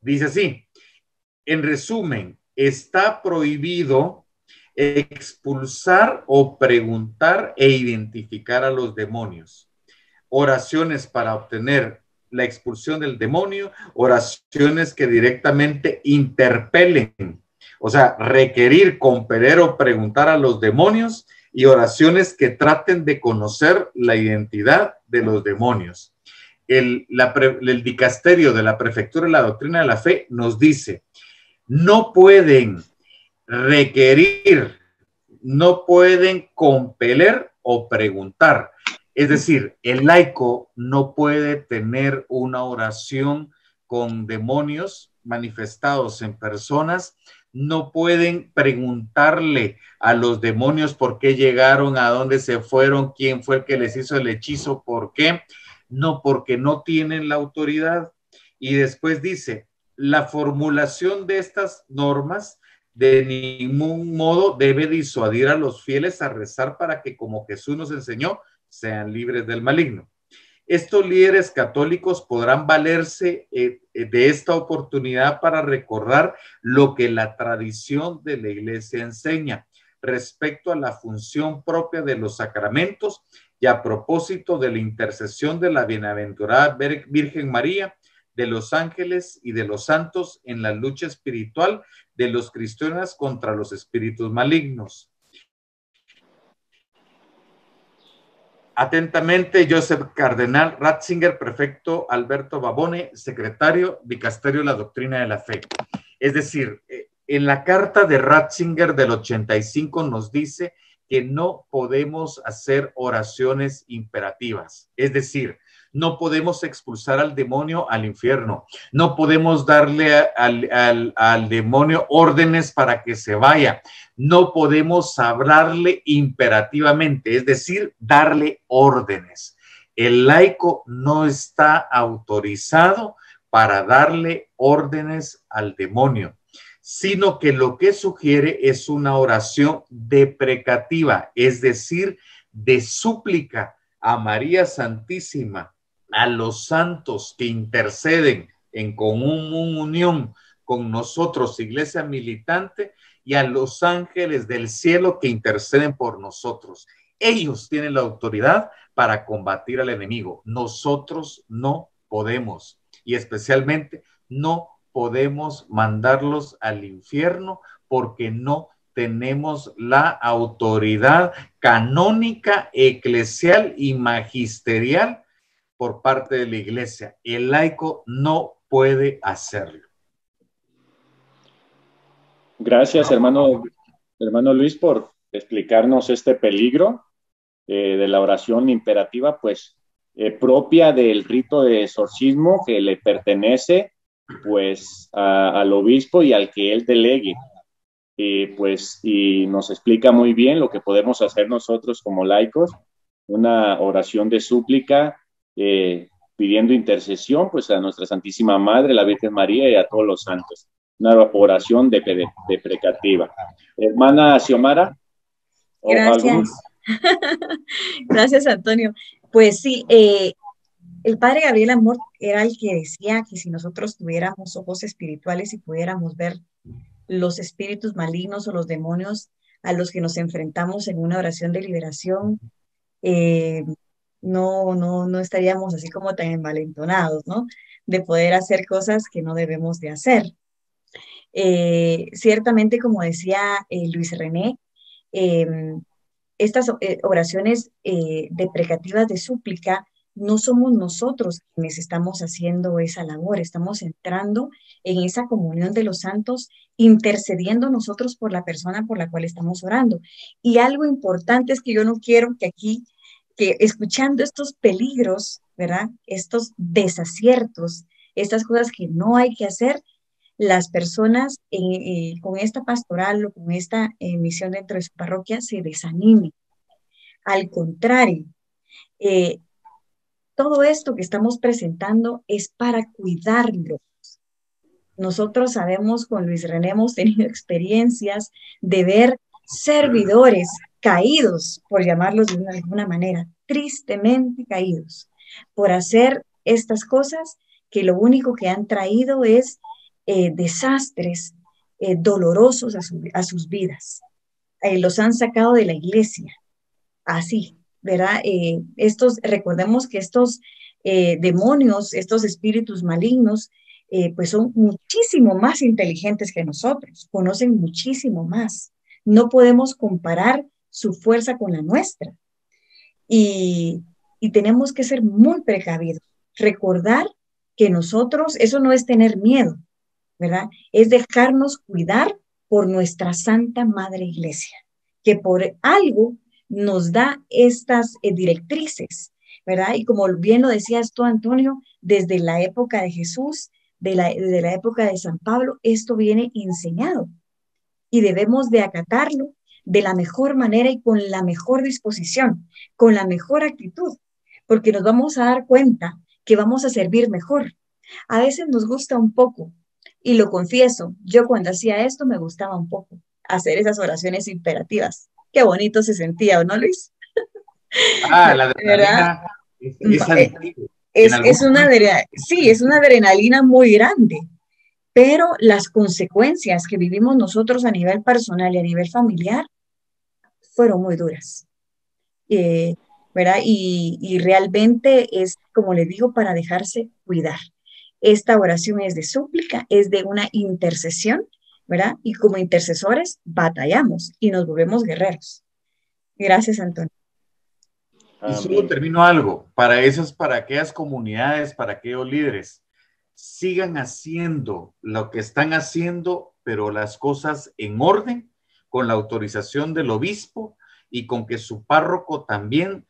Dice así, en resumen, está prohibido expulsar o preguntar e identificar a los demonios. Oraciones para obtener la expulsión del demonio, oraciones que directamente interpelen, o sea, requerir, compeler o preguntar a los demonios, y oraciones que traten de conocer la identidad de los demonios. El dicasterio de la Prefectura de la Doctrina de la Fe nos dice, no pueden requerir, no pueden compeler o preguntar. Es decir, el laico no puede tener una oración con demonios manifestados en personas, no pueden preguntarle a los demonios por qué llegaron, a dónde se fueron, quién fue el que les hizo el hechizo, por qué. No, porque no tienen la autoridad. Y después dice, la formulación de estas normas de ningún modo debe disuadir a los fieles a rezar para que, como Jesús nos enseñó, sean libres del maligno. Estos líderes católicos podrán valerse de esta oportunidad para recordar lo que la tradición de la Iglesia enseña respecto a la función propia de los sacramentos y a propósito de la intercesión de la bienaventurada Virgen María, de los ángeles y de los santos en la lucha espiritual de los cristianos contra los espíritus malignos. Atentamente, Joseph Cardenal Ratzinger, prefecto Alberto Babone, secretario, Dicasterio de la Doctrina de la Fe. Es decir, en la carta de Ratzinger del 85 nos dice que no podemos hacer oraciones imperativas. Es decir, no podemos expulsar al demonio al infierno. No podemos darle al demonio órdenes para que se vaya. No podemos hablarle imperativamente, es decir, darle órdenes. El laico no está autorizado para darle órdenes al demonio, sino que lo que sugiere es una oración deprecativa, es decir, de súplica a María Santísima, a los santos que interceden en común unión con nosotros, Iglesia militante, y a los ángeles del cielo que interceden por nosotros. Ellos tienen la autoridad para combatir al enemigo. Nosotros no podemos, y especialmente no podemos mandarlos al infierno porque no tenemos la autoridad canónica, eclesial y magisterial por parte de la Iglesia. El laico no puede hacerlo. Gracias, hermano Luis, por explicarnos este peligro de la oración imperativa, pues propia del rito de exorcismo que le pertenece pues al obispo y al que él delegue. Y nos explica muy bien lo que podemos hacer nosotros como laicos, una oración de súplica, pidiendo intercesión pues a nuestra Santísima Madre, la Virgen María, y a todos los santos. Una oración deprecativa. Hermana Xiomara. Gracias. Gracias, Antonio. Pues sí, el padre Gabriel Amor era el que decía que si nosotros tuviéramos ojos espirituales y pudiéramos ver los espíritus malignos o los demonios a los que nos enfrentamos en una oración de liberación, no estaríamos así como tan envalentonados, ¿no? De poder hacer cosas que no debemos de hacer. Ciertamente, como decía Luis René, estas oraciones deprecativas de súplica, no somos nosotros quienes estamos haciendo esa labor, estamos entrando en esa comunión de los santos, intercediendo nosotros por la persona por la cual estamos orando. Y algo importante es que yo no quiero que aquí, que escuchando estos peligros, ¿verdad? Estos desaciertos, estas cosas que no hay que hacer, las personas con esta pastoral o con esta misión dentro de su parroquia se desanimen. Al contrario, Todo esto que estamos presentando es para cuidarlo. Nosotros sabemos, con Luis René hemos tenido experiencias de ver servidores caídos, por llamarlos de alguna manera, tristemente caídos, por hacer estas cosas que lo único que han traído es desastres dolorosos a sus vidas. Los han sacado de la iglesia, así, ¿verdad? Recordemos que estos demonios, estos espíritus malignos, pues son muchísimo más inteligentes que nosotros, conocen muchísimo más. No podemos comparar su fuerza con la nuestra. Y, y tenemos que ser muy precavidos. Recordar que nosotros, eso no es tener miedo, ¿verdad? Es dejarnos cuidar por nuestra Santa Madre Iglesia, que por algo nos da estas directrices, ¿verdad? Y como bien lo decías tú, Antonio, desde la época de Jesús, desde la época de San Pablo, esto viene enseñado y debemos de acatarlo de la mejor manera y con la mejor disposición, con la mejor actitud, porque nos vamos a dar cuenta que vamos a servir mejor. A veces nos gusta un poco, y lo confieso, yo cuando hacía esto me gustaba un poco hacer esas oraciones imperativas. Qué bonito se sentía, ¿no, Luis? Ah, la ¿Verdad? adrenalina es adictivo. Sí, es una adrenalina muy grande, pero las consecuencias que vivimos nosotros a nivel personal y a nivel familiar fueron muy duras. Eh, ¿Verdad? Y realmente es, como les digo, para dejarse cuidar. Esta oración es de súplica, es de una intercesión, ¿verdad? Y como intercesores batallamos y nos volvemos guerreros. Gracias, Antonio. Y solo termino algo, para aquellas comunidades, para aquellos líderes, sigan haciendo lo que están haciendo, pero las cosas en orden, con la autorización del obispo y con que su párroco también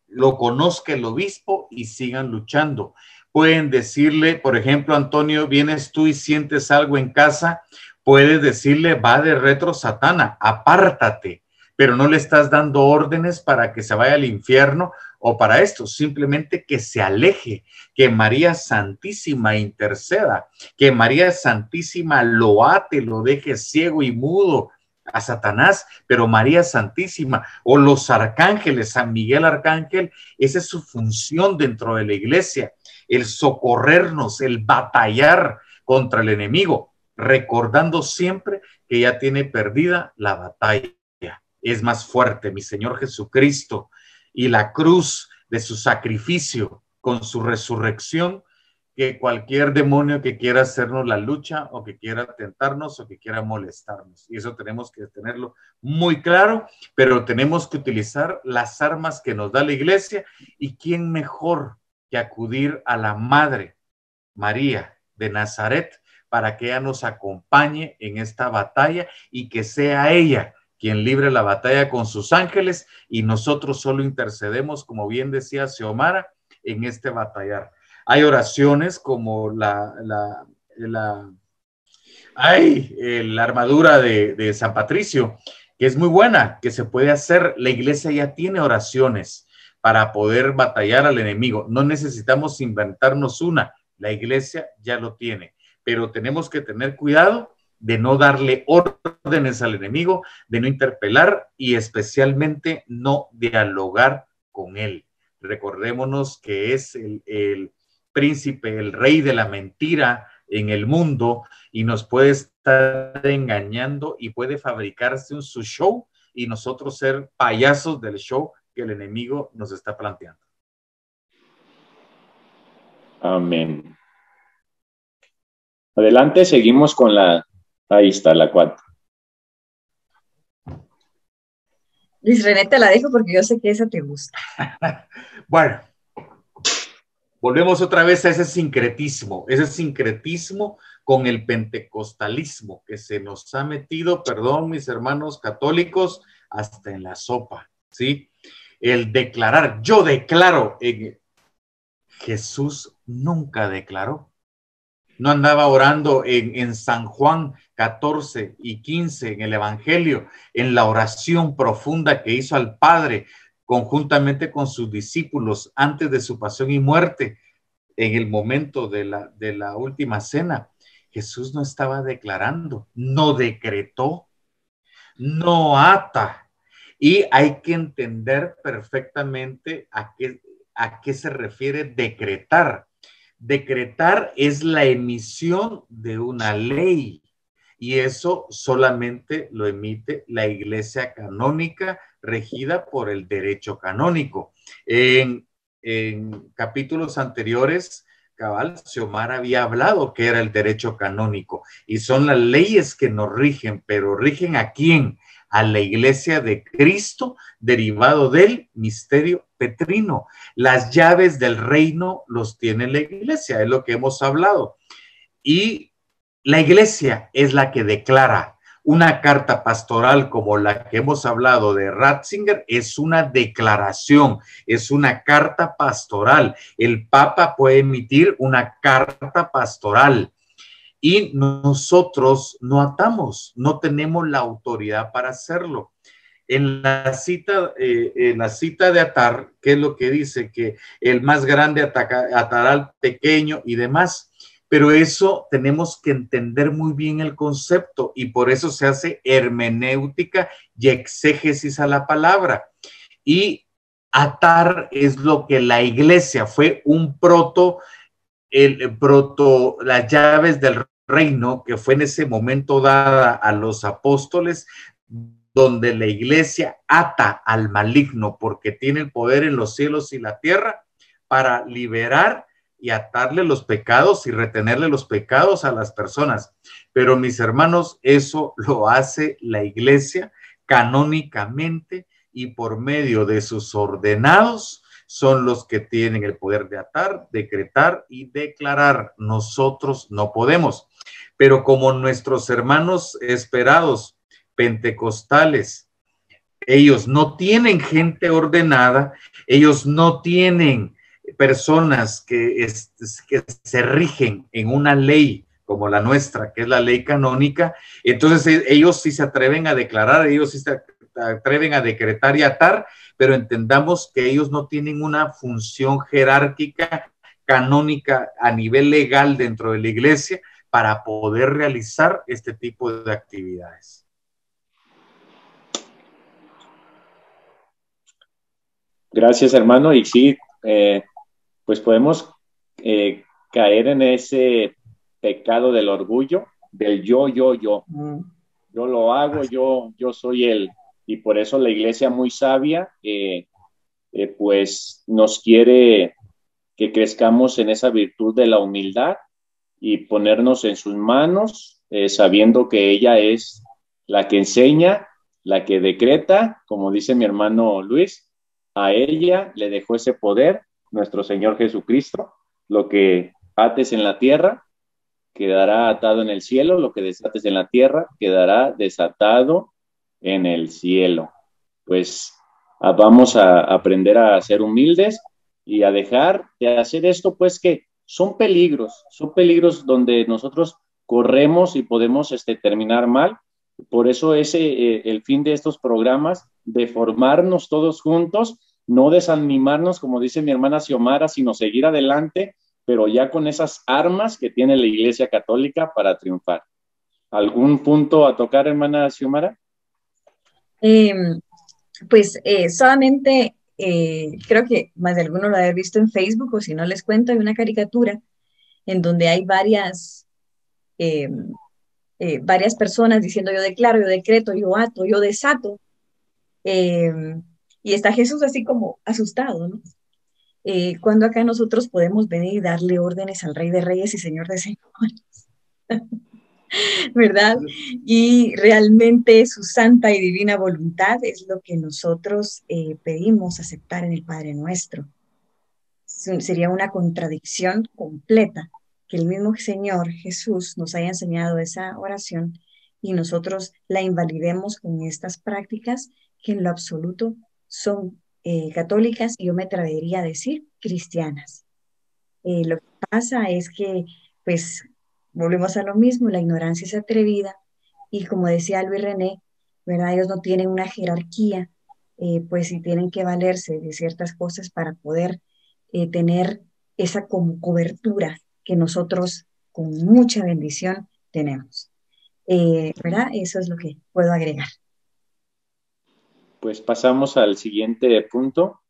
lo conozca el obispo y sigan luchando. Pueden decirle, por ejemplo, Antonio, vienes tú y sientes algo en casa, puedes decirle, va de retro Satana, apártate, pero no le estás dando órdenes para que se vaya al infierno o para esto, simplemente que se aleje, que María Santísima interceda, que María Santísima lo ate, lo deje ciego y mudo a Satanás, pero María Santísima o los arcángeles, San Miguel Arcángel, esa es su función dentro de la iglesia, el socorrernos, el batallar contra el enemigo, recordando siempre que ya tiene perdida la batalla. Es más fuerte mi Señor Jesucristo y la cruz de su sacrificio con su resurrección que cualquier demonio que quiera hacernos la lucha o que quiera tentarnos o que quiera molestarnos. Y eso tenemos que tenerlo muy claro, pero tenemos que utilizar las armas que nos da la iglesia. ¿Y quién mejor que acudir a la Madre María de Nazaret para que ella nos acompañe en esta batalla y que sea ella quien libre la batalla con sus ángeles y nosotros solo intercedemos, como bien decía Xiomara, en este batallar? Hay oraciones como la armadura de San Patricio, que es muy buena, que se puede hacer. La iglesia ya tiene oraciones para poder batallar al enemigo. No necesitamos inventarnos una, la iglesia ya lo tiene, pero tenemos que tener cuidado de no darle órdenes al enemigo, de no interpelar y especialmente no dialogar con él. Recordémonos que es el príncipe, el rey de la mentira en el mundo y nos puede estar engañando y puede fabricarse su show y nosotros ser payasos del show que el enemigo nos está planteando. Amén. Adelante, seguimos con ahí está, la 4. Luis René, te la dejo porque yo sé que esa te gusta. Bueno, volvemos otra vez a ese sincretismo con el pentecostalismo que se nos ha metido, perdón, mis hermanos católicos, hasta en la sopa, ¿sí? El declarar, yo declaro, Jesús nunca declaró. No andaba orando en San Juan 14 y 15 en el Evangelio, en la oración profunda que hizo al Padre. conjuntamente con sus discípulos antes de su pasión y muerte, en el momento de la última cena, Jesús no estaba declarando, no decretó, no ata. Y hay que entender perfectamente a qué se refiere decretar. Decretar es la emisión de una ley, y eso solamente lo emite la Iglesia canónica regida por el derecho canónico. En capítulos anteriores, cabal, Xiomara había hablado que era el derecho canónico y son las leyes que nos rigen, pero ¿rigen a quién? A la Iglesia de Cristo, derivado del misterio petrino. Las llaves del reino los tiene la Iglesia, es lo que hemos hablado. Y la Iglesia es la que declara. Una carta pastoral como la que hemos hablado de Ratzinger es una declaración, es una carta pastoral. El Papa puede emitir una carta pastoral y nosotros no atamos, no tenemos la autoridad para hacerlo. En la cita de atar, ¿qué es lo que dice? Que el más grande atará al pequeño y demás. Pero eso tenemos que entender muy bien el concepto y por eso se hace hermenéutica y exégesis a la palabra. Y atar es lo que la Iglesia fue un las llaves del reino que fue en ese momento dada a los apóstoles, donde la Iglesia ata al maligno porque tiene el poder en los cielos y la tierra para liberar y atarle los pecados y retenerle los pecados a las personas. Pero mis hermanos, eso lo hace la Iglesia canónicamente y por medio de sus ordenados son los que tienen el poder de atar, decretar y declarar. Nosotros no podemos. Pero como nuestros hermanos esperados pentecostales, ellos no tienen gente ordenada, ellos no tienen personas que se rigen en una ley como la nuestra, que es la ley canónica, entonces ellos sí se atreven a declarar, ellos sí se atreven a decretar y atar, pero entendamos que ellos no tienen una función jerárquica canónica a nivel legal dentro de la Iglesia para poder realizar este tipo de actividades. Gracias, hermano. Y sí, pues podemos caer en ese pecado del orgullo, del yo. Yo lo hago, yo soy él. Y por eso la Iglesia muy sabia, pues nos quiere que crezcamos en esa virtud de la humildad y ponernos en sus manos, sabiendo que ella es la que enseña, la que decreta, como dice mi hermano Luis, a ella le dejó ese poder nuestro Señor Jesucristo. Lo que ates en la tierra quedará atado en el cielo, lo que desates en la tierra quedará desatado en el cielo. Pues vamos a aprender a ser humildes y a dejar de hacer esto, pues que son peligros donde nosotros corremos y podemos terminar mal. Por eso es el fin de estos programas, de formarnos todos juntos, no desanimarnos, como dice mi hermana Xiomara, sino seguir adelante, pero ya con esas armas que tiene la Iglesia Católica para triunfar. ¿Algún punto a tocar, hermana Xiomara? Solamente creo que más de alguno lo haber visto en Facebook, o si no les cuento, hay una caricatura en donde hay varias personas diciendo yo declaro, yo decreto, yo ato, yo desato, y está Jesús así como asustado, ¿no? Cuando acá nosotros podemos venir y darle órdenes al Rey de Reyes y Señor de Señores, ¿verdad? Y realmente su santa y divina voluntad es lo que nosotros pedimos aceptar en el Padre Nuestro. Sería una contradicción completa que el mismo Señor Jesús nos haya enseñado esa oración y nosotros la invalidemos con estas prácticas que en lo absoluto son católicas y yo me atrevería a decir cristianas. Lo que pasa es que, pues, volvemos a lo mismo, la ignorancia es atrevida y como decía Luis René, ¿verdad? Ellos no tienen una jerarquía pues si tienen que valerse de ciertas cosas para poder tener esa como cobertura que nosotros con mucha bendición tenemos. ¿Verdad? Eso es lo que puedo agregar. Pues pasamos al siguiente punto.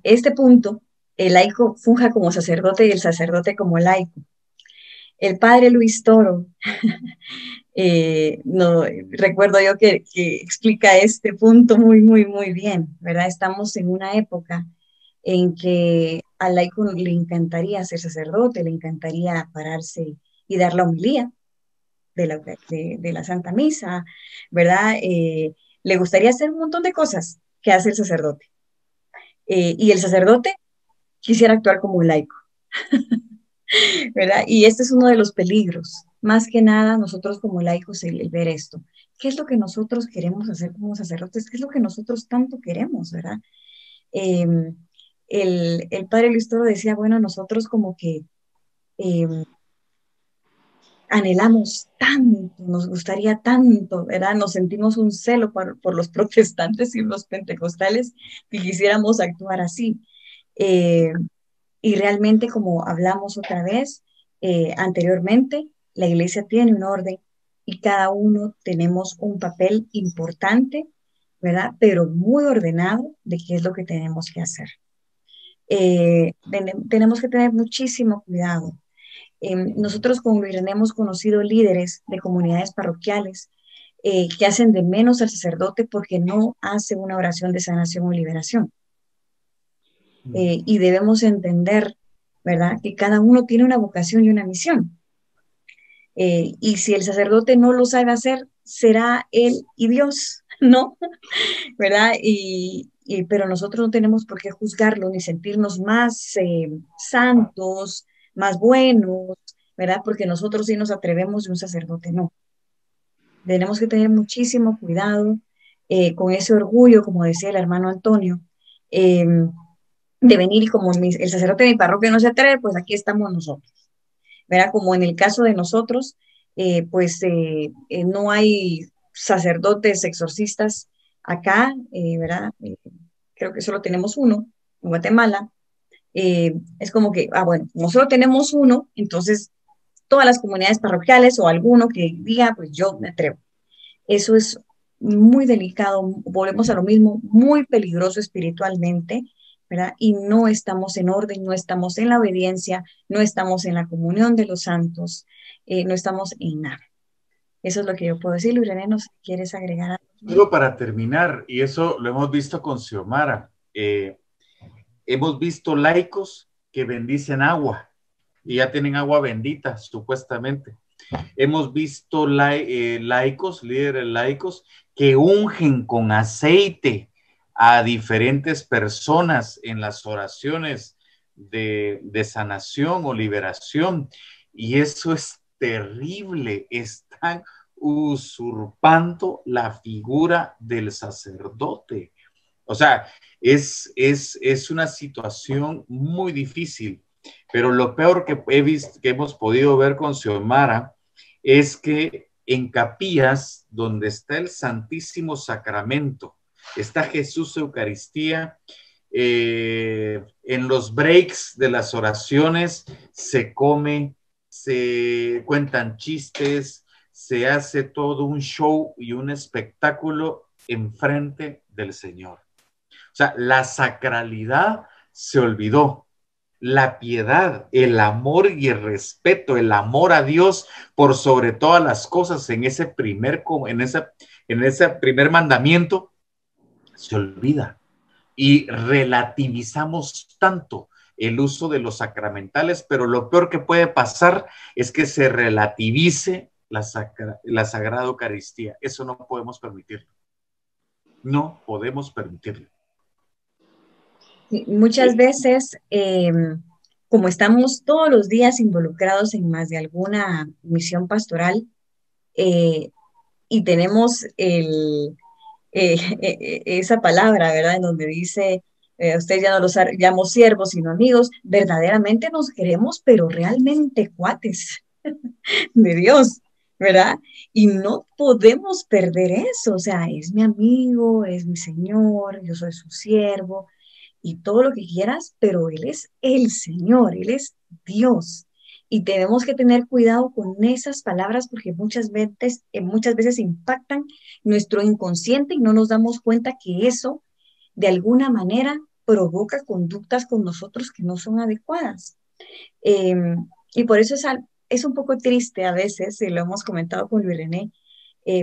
Este punto, el laico funja como sacerdote y el sacerdote como laico. El padre Luis Toro, no, recuerdo yo que explica este punto muy bien, ¿verdad? Estamos en una época en que al laico le encantaría ser sacerdote, le encantaría pararse y dar la homilía de la Santa Misa, ¿verdad? Le gustaría hacer un montón de cosas que hace el sacerdote. Y el sacerdote quisiera actuar como un laico, ¿verdad? Y este es uno de los peligros. Más que nada, nosotros como laicos, el ver esto. ¿Qué es lo que nosotros queremos hacer como sacerdotes? ¿Qué es lo que nosotros tanto queremos, verdad? Eh, el padre Luis Toro decía, bueno, nosotros como que eh, anhelamos tanto, nos gustaría tanto, ¿verdad? Nos sentimos un celo por los protestantes y los pentecostales que quisiéramos actuar así. Eh, y realmente, como hablamos otra vez anteriormente, la iglesia tiene un orden y cada uno tenemos un papel importante, ¿verdad? Pero muy ordenado de qué es lo que tenemos que hacer. Tenemos que tener muchísimo cuidado. Nosotros con Luis René hemos conocido líderes de comunidades parroquiales que hacen de menos al sacerdote porque no hace una oración de sanación o liberación. Y debemos entender, ¿verdad?, que cada uno tiene una vocación y una misión. Y si el sacerdote no lo sabe hacer, será él y Dios, ¿no? ¿Verdad? Pero nosotros no tenemos por qué juzgarlo ni sentirnos más santos, más buenos, ¿verdad? Porque nosotros sí nos atrevemos y un sacerdote no. Tenemos que tener muchísimo cuidado con ese orgullo, como decía el hermano Antonio, de venir y como el sacerdote de mi parroquia no se atreve, pues aquí estamos nosotros. ¿Verdad? Como en el caso de nosotros, no hay sacerdotes exorcistas acá, ¿verdad? Creo que solo tenemos uno en Guatemala. Es como que, bueno, como solo tenemos uno, entonces todas las comunidades parroquiales o alguno que diga, pues yo me atrevo. Eso es muy delicado, volvemos a lo mismo, muy peligroso espiritualmente, ¿verdad? Y no estamos en orden, no estamos en la obediencia, no estamos en la comunión de los santos, no estamos en nada. Eso es lo que yo puedo decir. Luis René, ¿no quieres agregar algo? Solo para terminar, y eso lo hemos visto con Xiomara, hemos visto laicos que bendicen agua y ya tienen agua bendita, supuestamente. Hemos visto laicos, líderes laicos, que ungen con aceite a diferentes personas en las oraciones de sanación o liberación. Y eso es terrible. Están usurpando la figura del sacerdote. O sea, es una situación muy difícil. Pero lo peor que hemos podido ver con Xiomara es que en capillas donde está el Santísimo Sacramento, está Jesús Eucaristía, en los breaks de las oraciones se come, se cuentan chistes, se hace todo un show y un espectáculo enfrente del Señor. O sea, la sacralidad se olvidó. La piedad, el amor y el respeto, el amor a Dios por sobre todas las cosas en ese primer mandamiento se olvida y relativizamos tanto el uso de los sacramentales, pero lo peor que puede pasar es que se relativice la Sagrada Eucaristía. Eso no podemos permitirlo. No podemos permitirlo. Muchas veces, como estamos todos los días involucrados en más de alguna misión pastoral, y tenemos esa palabra, ¿verdad? En donde dice, ustedes ya no los llamo siervos, sino amigos, verdaderamente nos queremos, pero realmente cuates, de Dios, ¿verdad? Y no podemos perder eso, o sea, es mi amigo, es mi Señor, yo soy su siervo y todo lo que quieras, pero Él es el Señor, Él es Dios. Y tenemos que tener cuidado con esas palabras porque muchas veces impactan nuestro inconsciente y no nos damos cuenta que eso de alguna manera provoca conductas con nosotros que no son adecuadas. Eh, y por eso es un poco triste a veces, y lo hemos comentado con Luis René,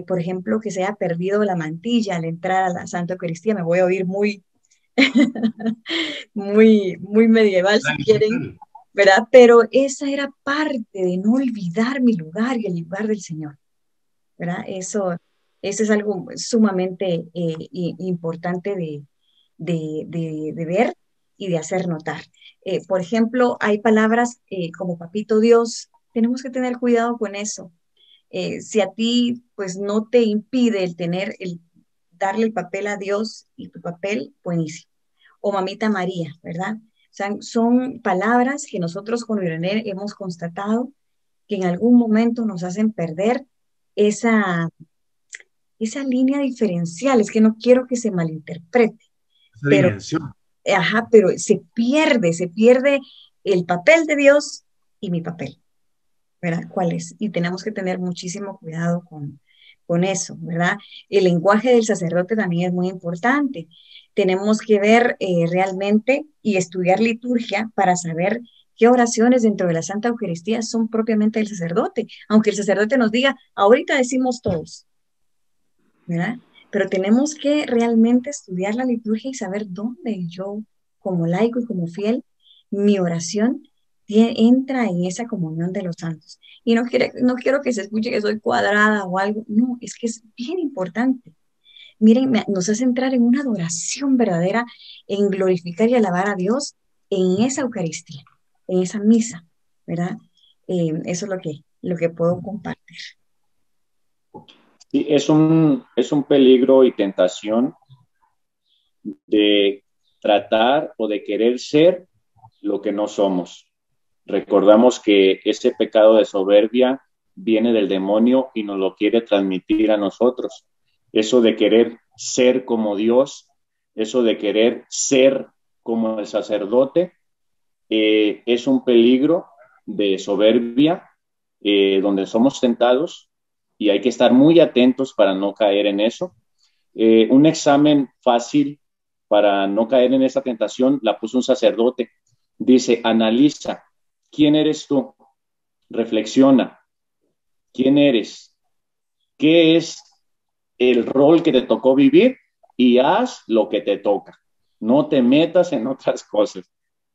por ejemplo, que se haya perdido la mantilla al entrar a la Santa Eucaristía. Me voy a oír muy, muy medieval si quieren, ¿verdad? Pero esa era parte de no olvidar mi lugar y el lugar del Señor, ¿verdad? Eso es algo sumamente importante de ver y de hacer notar. Por ejemplo, hay palabras como papito Dios, tenemos que tener cuidado con eso. Si a ti pues no te impide darle el papel a Dios y tu papel, buenísimo. O mamita María, ¿verdad? O sea, son palabras que nosotros con Irene hemos constatado que en algún momento nos hacen perder esa, esa línea diferencial. Es que no quiero que se malinterprete, Esa pero, dimensión. ajá, pero se pierde el papel de Dios y mi papel, ¿verdad? ¿Cuál es? Y tenemos que tener muchísimo cuidado con eso, ¿verdad? El lenguaje del sacerdote también es muy importante. Tenemos que ver realmente y estudiar liturgia para saber qué oraciones dentro de la Santa Eucaristía son propiamente del sacerdote, aunque el sacerdote nos diga, ahorita decimos todos, ¿verdad? Pero tenemos que realmente estudiar la liturgia y saber dónde yo, como laico y como fiel, mi oración entra en esa comunión de los santos. Y no quiero que se escuche que soy cuadrada o algo, no, es que es bien importante. Miren, nos hace entrar en una adoración verdadera, en glorificar y alabar a Dios en esa Eucaristía, en esa misa, ¿verdad? Eso es lo que puedo compartir. Sí, es un peligro y tentación de tratar o de querer ser lo que no somos. Recordamos que ese pecado de soberbia viene del demonio y nos lo quiere transmitir a nosotros. Eso de querer ser como Dios, eso de querer ser como el sacerdote, es un peligro de soberbia donde somos tentados y hay que estar muy atentos para no caer en eso. Un examen fácil para no caer en esa tentación la puso un sacerdote. Dice, analiza, ¿quién eres tú? Reflexiona, ¿quién eres? ¿Qué es el rol que te tocó vivir? Y haz lo que te toca. No te metas en otras cosas.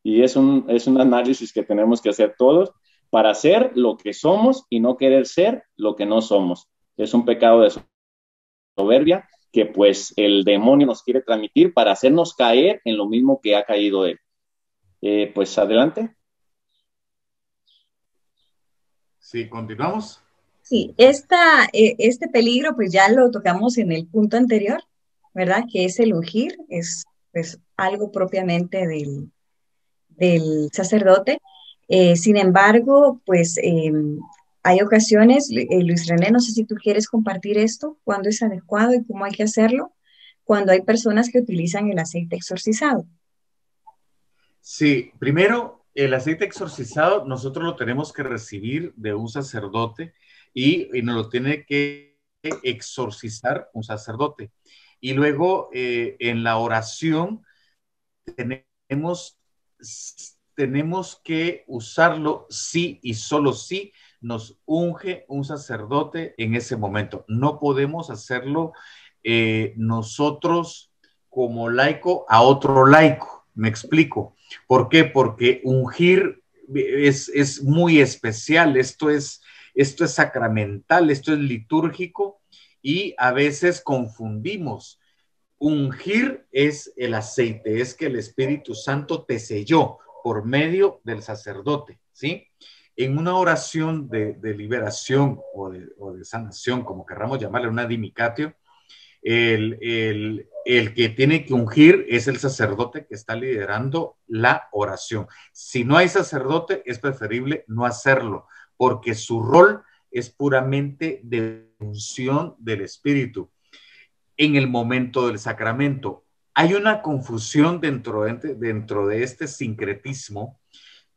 Y es un análisis que tenemos que hacer todos para ser lo que somos y no querer ser lo que no somos. Es un pecado de soberbia que pues el demonio nos quiere transmitir para hacernos caer en lo mismo que ha caído él. Pues adelante. Sí, continuamos. Sí, este peligro pues ya lo tocamos en el punto anterior, ¿verdad? Que es el ungir, es pues algo propiamente del sacerdote. Sin embargo, pues hay ocasiones, Luis René, no sé si tú quieres compartir esto, cuándo es adecuado y cómo hay que hacerlo, cuando hay personas que utilizan el aceite exorcizado. Sí, primero, el aceite exorcizado nosotros lo tenemos que recibir de un sacerdote y nos lo tiene que exorcizar un sacerdote. Y luego en la oración tenemos, tenemos que usarlo sí y solo si nos unge un sacerdote en ese momento. No podemos hacerlo nosotros como laico a otro laico. Me explico. ¿Por qué? Porque ungir es muy especial. Esto es sacramental, esto es litúrgico y a veces confundimos. Ungir es el aceite, es que el Espíritu Santo te selló por medio del sacerdote, ¿sí? En una oración de liberación o de sanación, como querramos llamarle, una dimicatio, el que tiene que ungir es el sacerdote que está liderando la oración. Si no hay sacerdote, es preferible no hacerlo, porque su rol es puramente de unción del Espíritu en el momento del sacramento. Hay una confusión dentro de este sincretismo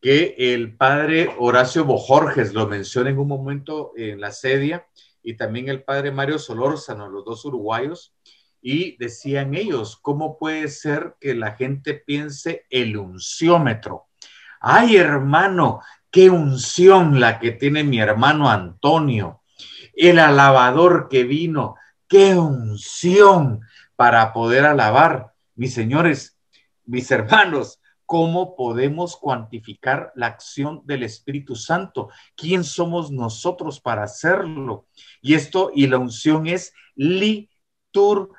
que el padre Horacio Bojorges lo menciona en un momento en la sedia, y también el padre Mario Solórzano, los dos uruguayos, y decían ellos, ¿cómo puede ser que la gente piense el unciómetro? Ay, hermano, qué unción la que tiene mi hermano Antonio, el alabador que vino, qué unción para poder alabar. Mis señores, mis hermanos, ¿cómo podemos cuantificar la acción del Espíritu Santo? ¿Quién somos nosotros para hacerlo? Y la unción es litúrgico,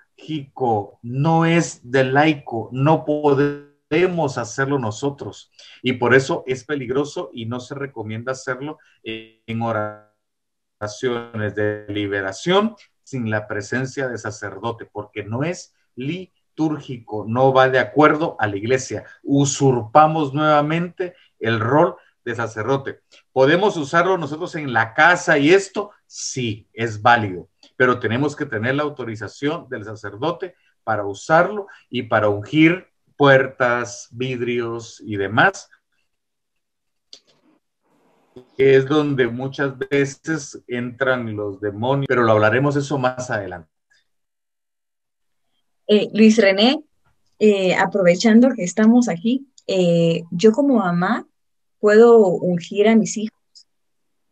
no es de laico, no podemos hacerlo nosotros. Y por eso es peligroso y no se recomienda hacerlo en oraciones de liberación sin la presencia de sacerdote, porque no es litúrgico, no va de acuerdo a la iglesia. Usurpamos nuevamente el rol de sacerdote. ¿Podemos usarlo nosotros en la casa y esto? Sí, es válido, pero tenemos que tener la autorización del sacerdote para usarlo y para ungir puertas, vidrios y demás, que es donde muchas veces entran los demonios, pero lo hablaremos eso más adelante. Luis René, aprovechando que estamos aquí, yo como mamá puedo ungir a mis hijos,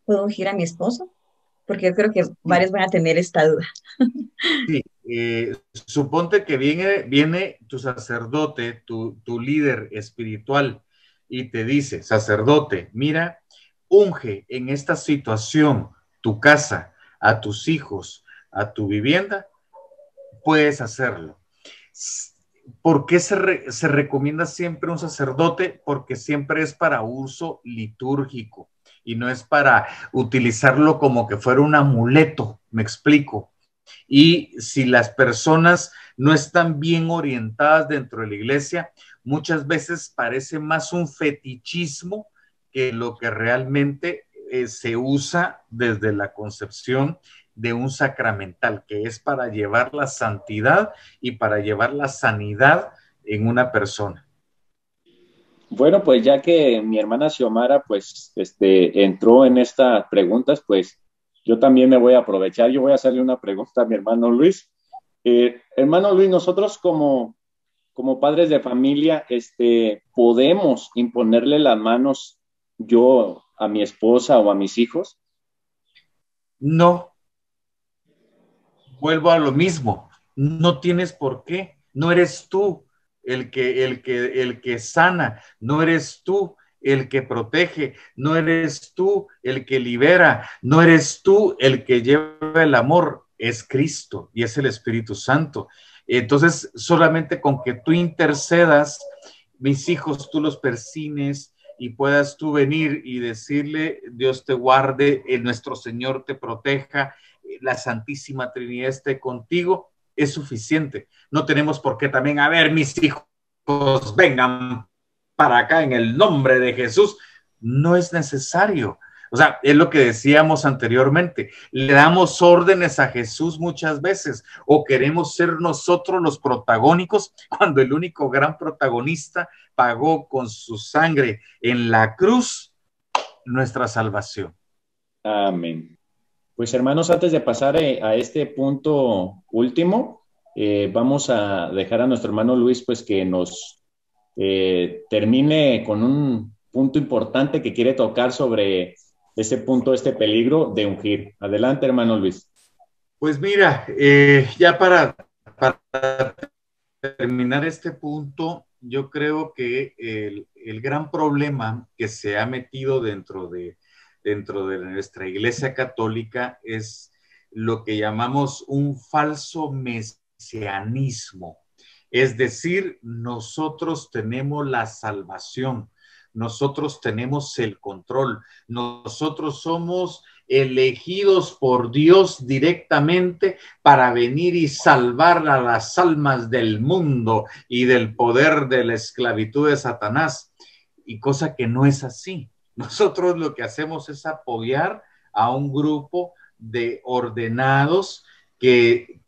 puedo ungir a mi esposo, porque yo creo que varios van a tener esta duda. Sí, suponte que viene tu sacerdote, tu líder espiritual, y te dice, sacerdote, mira, unge en esta situación tu casa, a tus hijos, a tu vivienda, puedes hacerlo. ¿Por qué se recomienda siempre un sacerdote? Porque siempre es para uso litúrgico y no es para utilizarlo como que fuera un amuleto, me explico. Y si las personas no están bien orientadas dentro de la iglesia, muchas veces parece más un fetichismo que lo que realmente se usa desde la concepción de un sacramental, que es para llevar la santidad y para llevar la sanidad en una persona. Bueno, pues ya que mi hermana Xiomara pues entró en estas preguntas, pues yo también me voy a aprovechar. Yo voy a hacerle una pregunta a mi hermano Luis. Hermano Luis, nosotros como padres de familia, podemos imponerle las manos yo a mi esposa o a mis hijos. No, vuelvo a lo mismo, no tienes por qué, no eres tú el que sana, no eres tú el que protege, no eres tú el que libera, no eres tú el que lleva el amor, es Cristo y es el Espíritu Santo. Entonces, solamente con que tú intercedas, mis hijos, tú los persines y puedas tú venir y decirle, Dios te guarde, nuestro Señor te proteja, la Santísima Trinidad esté contigo, es suficiente. No tenemos por qué también, a ver, mis hijos, vengan para acá en el nombre de Jesús. No es necesario. O sea, es lo que decíamos anteriormente. Le damos órdenes a Jesús muchas veces o queremos ser nosotros los protagónicos cuando el único gran protagonista pagó con su sangre en la cruz nuestra salvación. Amén. Pues hermanos, antes de pasar a este punto último, vamos a dejar a nuestro hermano Luis pues que nos termine con un punto importante que quiere tocar sobre ese punto, este peligro de ungir. Adelante, hermano Luis. Pues mira, ya para terminar este punto, yo creo que el gran problema que se ha metido dentro de nuestra Iglesia Católica es lo que llamamos un falso mesianismo. Es decir, nosotros tenemos la salvación, nosotros tenemos el control, nosotros somos elegidos por Dios directamente para venir y salvar a las almas del mundo y del poder de la esclavitud de Satanás. Y cosa que no es así. Nosotros lo que hacemos es apoyar a un grupo de ordenados que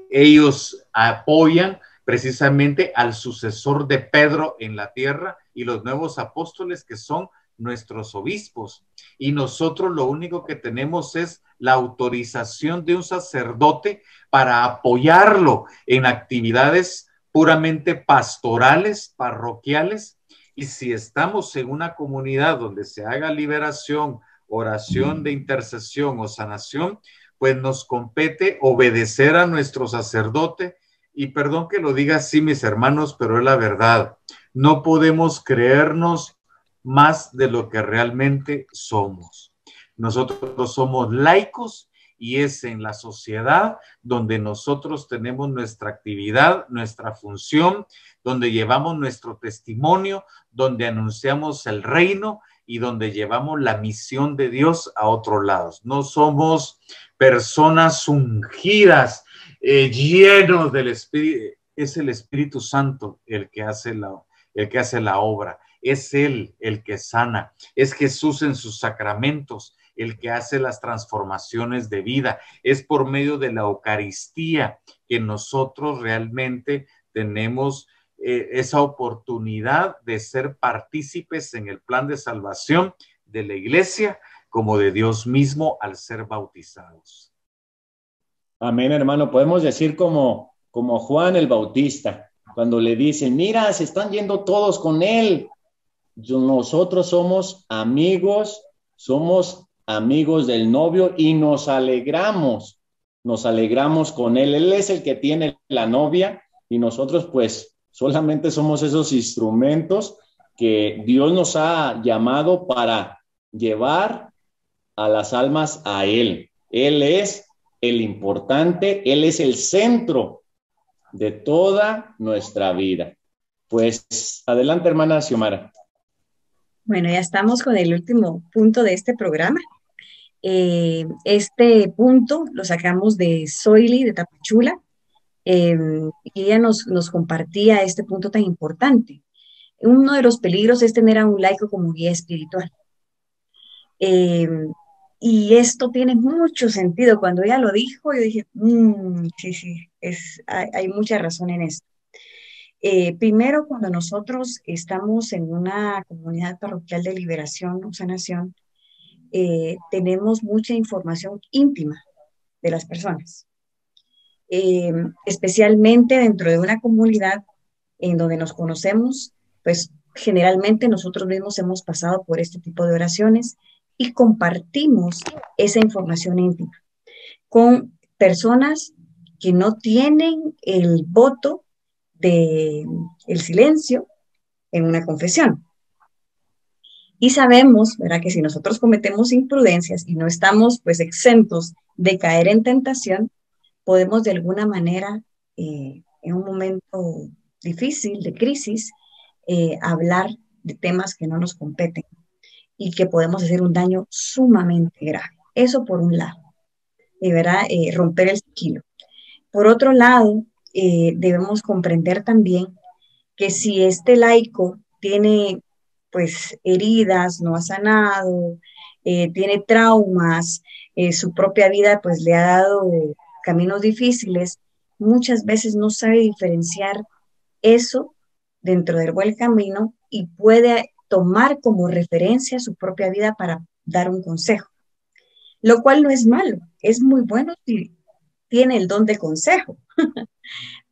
ellos apoyan precisamente al sucesor de Pedro en la tierra y los nuevos apóstoles que son nuestros obispos. Y nosotros lo único que tenemos es la autorización de un sacerdote para apoyarlo en actividades puramente pastorales, parroquiales. Y si estamos en una comunidad donde se haga liberación, oración de intercesión o sanación, pues nos compete obedecer a nuestro sacerdote. Y perdón que lo diga así, mis hermanos, pero es la verdad. No podemos creernos más de lo que realmente somos. Nosotros somos laicos y es en la sociedad donde nosotros tenemos nuestra actividad, nuestra función, donde llevamos nuestro testimonio, donde anunciamos el reino y donde llevamos la misión de Dios a otros lados. No somos personas ungidas, llenos del Espíritu. Es el Espíritu Santo el que hace la obra. Es Él el que sana. Es Jesús en sus sacramentos el que hace las transformaciones de vida. Es por medio de la Eucaristía que nosotros realmente tenemos esa oportunidad de ser partícipes en el plan de salvación de la Iglesia como de Dios mismo al ser bautizados. Amén, hermano. Podemos decir como Juan el Bautista, cuando le dicen, mira, se están yendo todos con él. Nosotros somos amigos del novio y nos alegramos con él. Él es el que tiene la novia y nosotros pues solamente somos esos instrumentos que Dios nos ha llamado para llevar a las almas a Él. Él es el importante, Él es el centro de toda nuestra vida. Pues adelante, hermana Xiomara. Bueno, ya estamos con el último punto de este programa. Este punto lo sacamos de Zoili, de Tapachula, y ella nos compartía este punto tan importante. Uno de los peligros es tener a un laico como guía espiritual. Y esto tiene mucho sentido. Cuando ella lo dijo, yo dije, sí, hay mucha razón en esto. Primero, cuando nosotros estamos en una comunidad parroquial de liberación o sanación, tenemos mucha información íntima de las personas, especialmente dentro de una comunidad en donde nos conocemos, pues generalmente nosotros mismos hemos pasado por este tipo de oraciones y compartimos esa información íntima con personas que no tienen el voto del silencio en una confesión. Y sabemos, ¿verdad?, que si nosotros cometemos imprudencias y no estamos pues exentos de caer en tentación, podemos de alguna manera, en un momento difícil, de crisis, hablar de temas que no nos competen y que podemos hacer un daño sumamente grave. Eso por un lado, ¿verdad? Romper el sigilo. Por otro lado, debemos comprender también que si este laico tiene pues heridas, no ha sanado, tiene traumas, su propia vida pues le ha dado caminos difíciles, muchas veces no sabe diferenciar eso dentro del buen camino y puede tomar como referencia su propia vida para dar un consejo, lo cual no es malo, es muy bueno si tiene el don de consejo,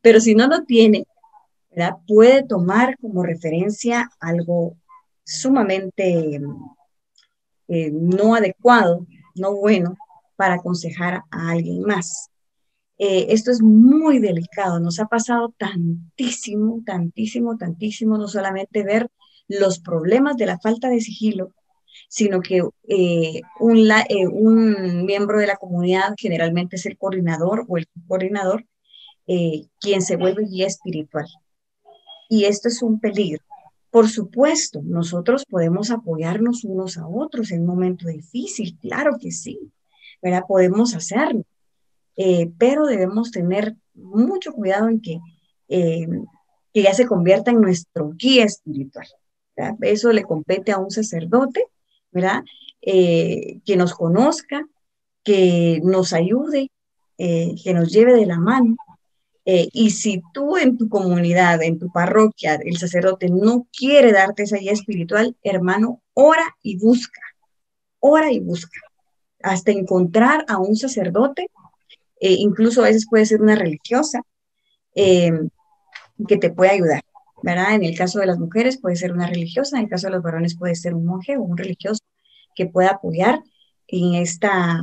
pero si no lo tiene, ¿verdad?, puede tomar como referencia algo sumamente no adecuado, no bueno, para aconsejar a alguien más. Esto es muy delicado, nos ha pasado tantísimo, no solamente ver los problemas de la falta de sigilo, sino que un miembro de la comunidad, generalmente es el coordinador o el coordinador, quien se vuelve guía espiritual. Y esto es un peligro. Por supuesto, nosotros podemos apoyarnos unos a otros en un momento difícil, claro que sí, ¿verdad? Podemos hacerlo, pero debemos tener mucho cuidado en que ya se convierta en nuestro guía espiritual, ¿verdad? Eso le compete a un sacerdote, ¿verdad? Que nos conozca, que nos ayude, que nos lleve de la mano. Y si tú en tu comunidad, en tu parroquia, el sacerdote no quiere darte esa guía espiritual, hermano, ora y busca, hasta encontrar a un sacerdote, incluso a veces puede ser una religiosa, eh, que te puede ayudar, ¿verdad? En el caso de las mujeres puede ser una religiosa, en el caso de los varones puede ser un monje o un religioso que pueda apoyar en esta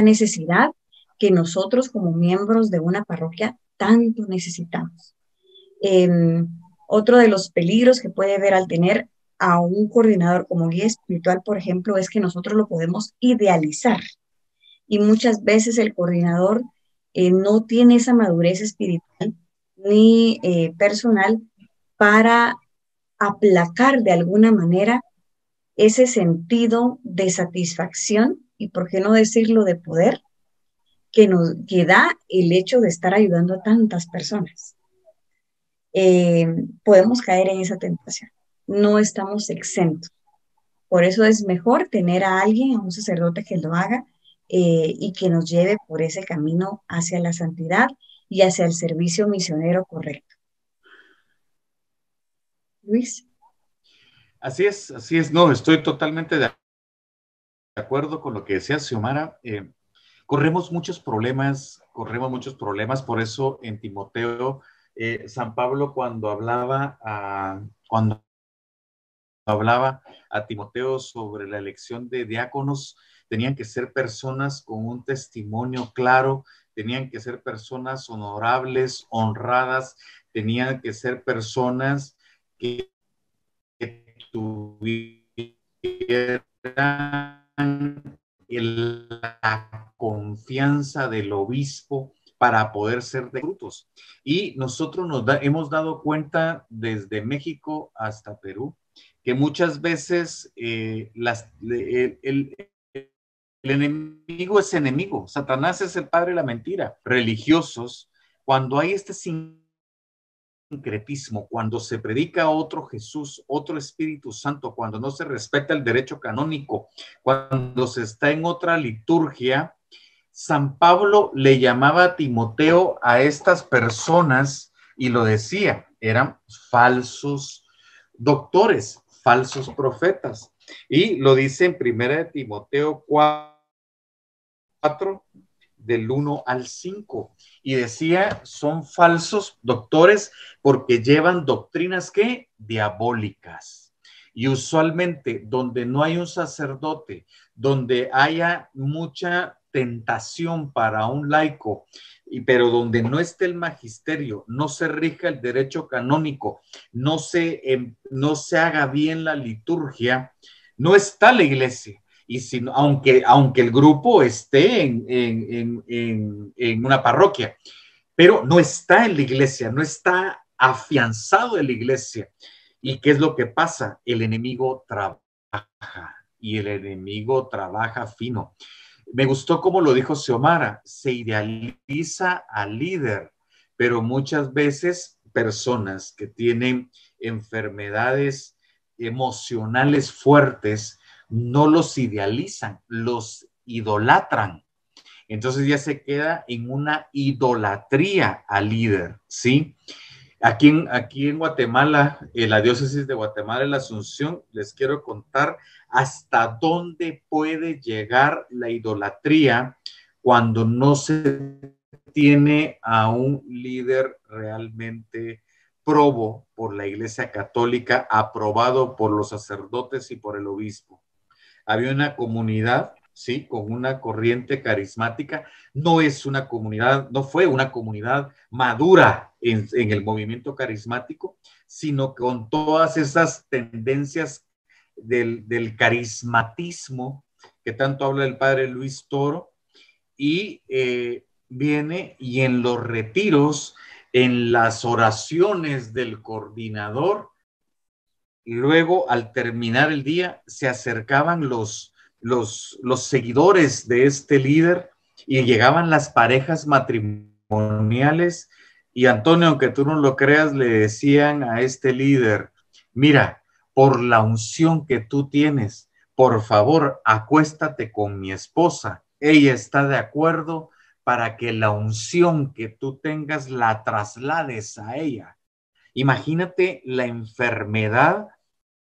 necesidad que nosotros como miembros de una parroquia tanto necesitamos. Eh, Otro de los peligros que puede haber al tener a un coordinador como guía espiritual, por ejemplo, es que nosotros lo podemos idealizar y muchas veces el coordinador no tiene esa madurez espiritual ni personal para aplacar de alguna manera ese sentido de satisfacción y, por qué no decirlo, de poder que da el hecho de estar ayudando a tantas personas. Podemos caer en esa tentación. No estamos exentos. Por eso es mejor tener a alguien, a un sacerdote que lo haga y que nos lleve por ese camino hacia la santidad y hacia el servicio misionero correcto. Luis. Así es, no, estoy totalmente de acuerdo con lo que decía Xiomara. Corremos muchos problemas, por eso en Timoteo, San Pablo cuando hablaba a Timoteo sobre la elección de diáconos, tenían que ser personas con un testimonio claro, tenían que ser personas honorables, honradas, tenían que ser personas que tuvieran la confianza del obispo para poder ser de frutos. Y nosotros hemos dado cuenta desde México hasta Perú que muchas veces el enemigo es enemigo. Satanás es el padre de la mentira. Religiosos, cuando hay este sincretismo, cuando se predica otro Jesús, otro Espíritu Santo, cuando no se respeta el derecho canónico, cuando se está en otra liturgia, San Pablo le llamaba a Timoteo a estas personas y lo decía, eran falsos doctores, falsos profetas. Y lo dice en 1 Timoteo 4, del 1 al 5. Y decía, son falsos doctores porque llevan doctrinas que diabólicas. Y usualmente donde no hay un sacerdote, donde haya mucha tentación para un laico, pero donde no esté el magisterio, no se rija el derecho canónico, no se haga bien la liturgia, no está la iglesia. Y si, aunque el grupo esté en una parroquia, pero no está en la iglesia, no está afianzado en la iglesia. ¿Y qué es lo que pasa? El enemigo trabaja y el enemigo trabaja fino. Me gustó como lo dijo Xiomara, se idealiza al líder, pero muchas veces personas que tienen enfermedades emocionales fuertes no los idealizan, los idolatran. Entonces ya se queda en una idolatría al líder, ¿sí? Aquí en Guatemala, en la diócesis de Guatemala, en la Asunción, les quiero contar hasta dónde puede llegar la idolatría cuando no se tiene a un líder realmente probo por la Iglesia Católica, aprobado por los sacerdotes y por el obispo. Había una comunidad, sí, con una corriente carismática. No fue una comunidad madura en el movimiento carismático, sino con todas esas tendencias del carismatismo que tanto habla el padre Luis Toro, y viene y en los retiros, en las oraciones del coordinador, y luego al terminar el día se acercaban los seguidores de este líder y llegaban las parejas matrimoniales y Antonio, aunque tú no lo creas, le decían a este líder, mira, por la unción que tú tienes, por favor, acuéstate con mi esposa. Ella está de acuerdo para que la unción que tú tengas la traslades a ella. Imagínate la enfermedad,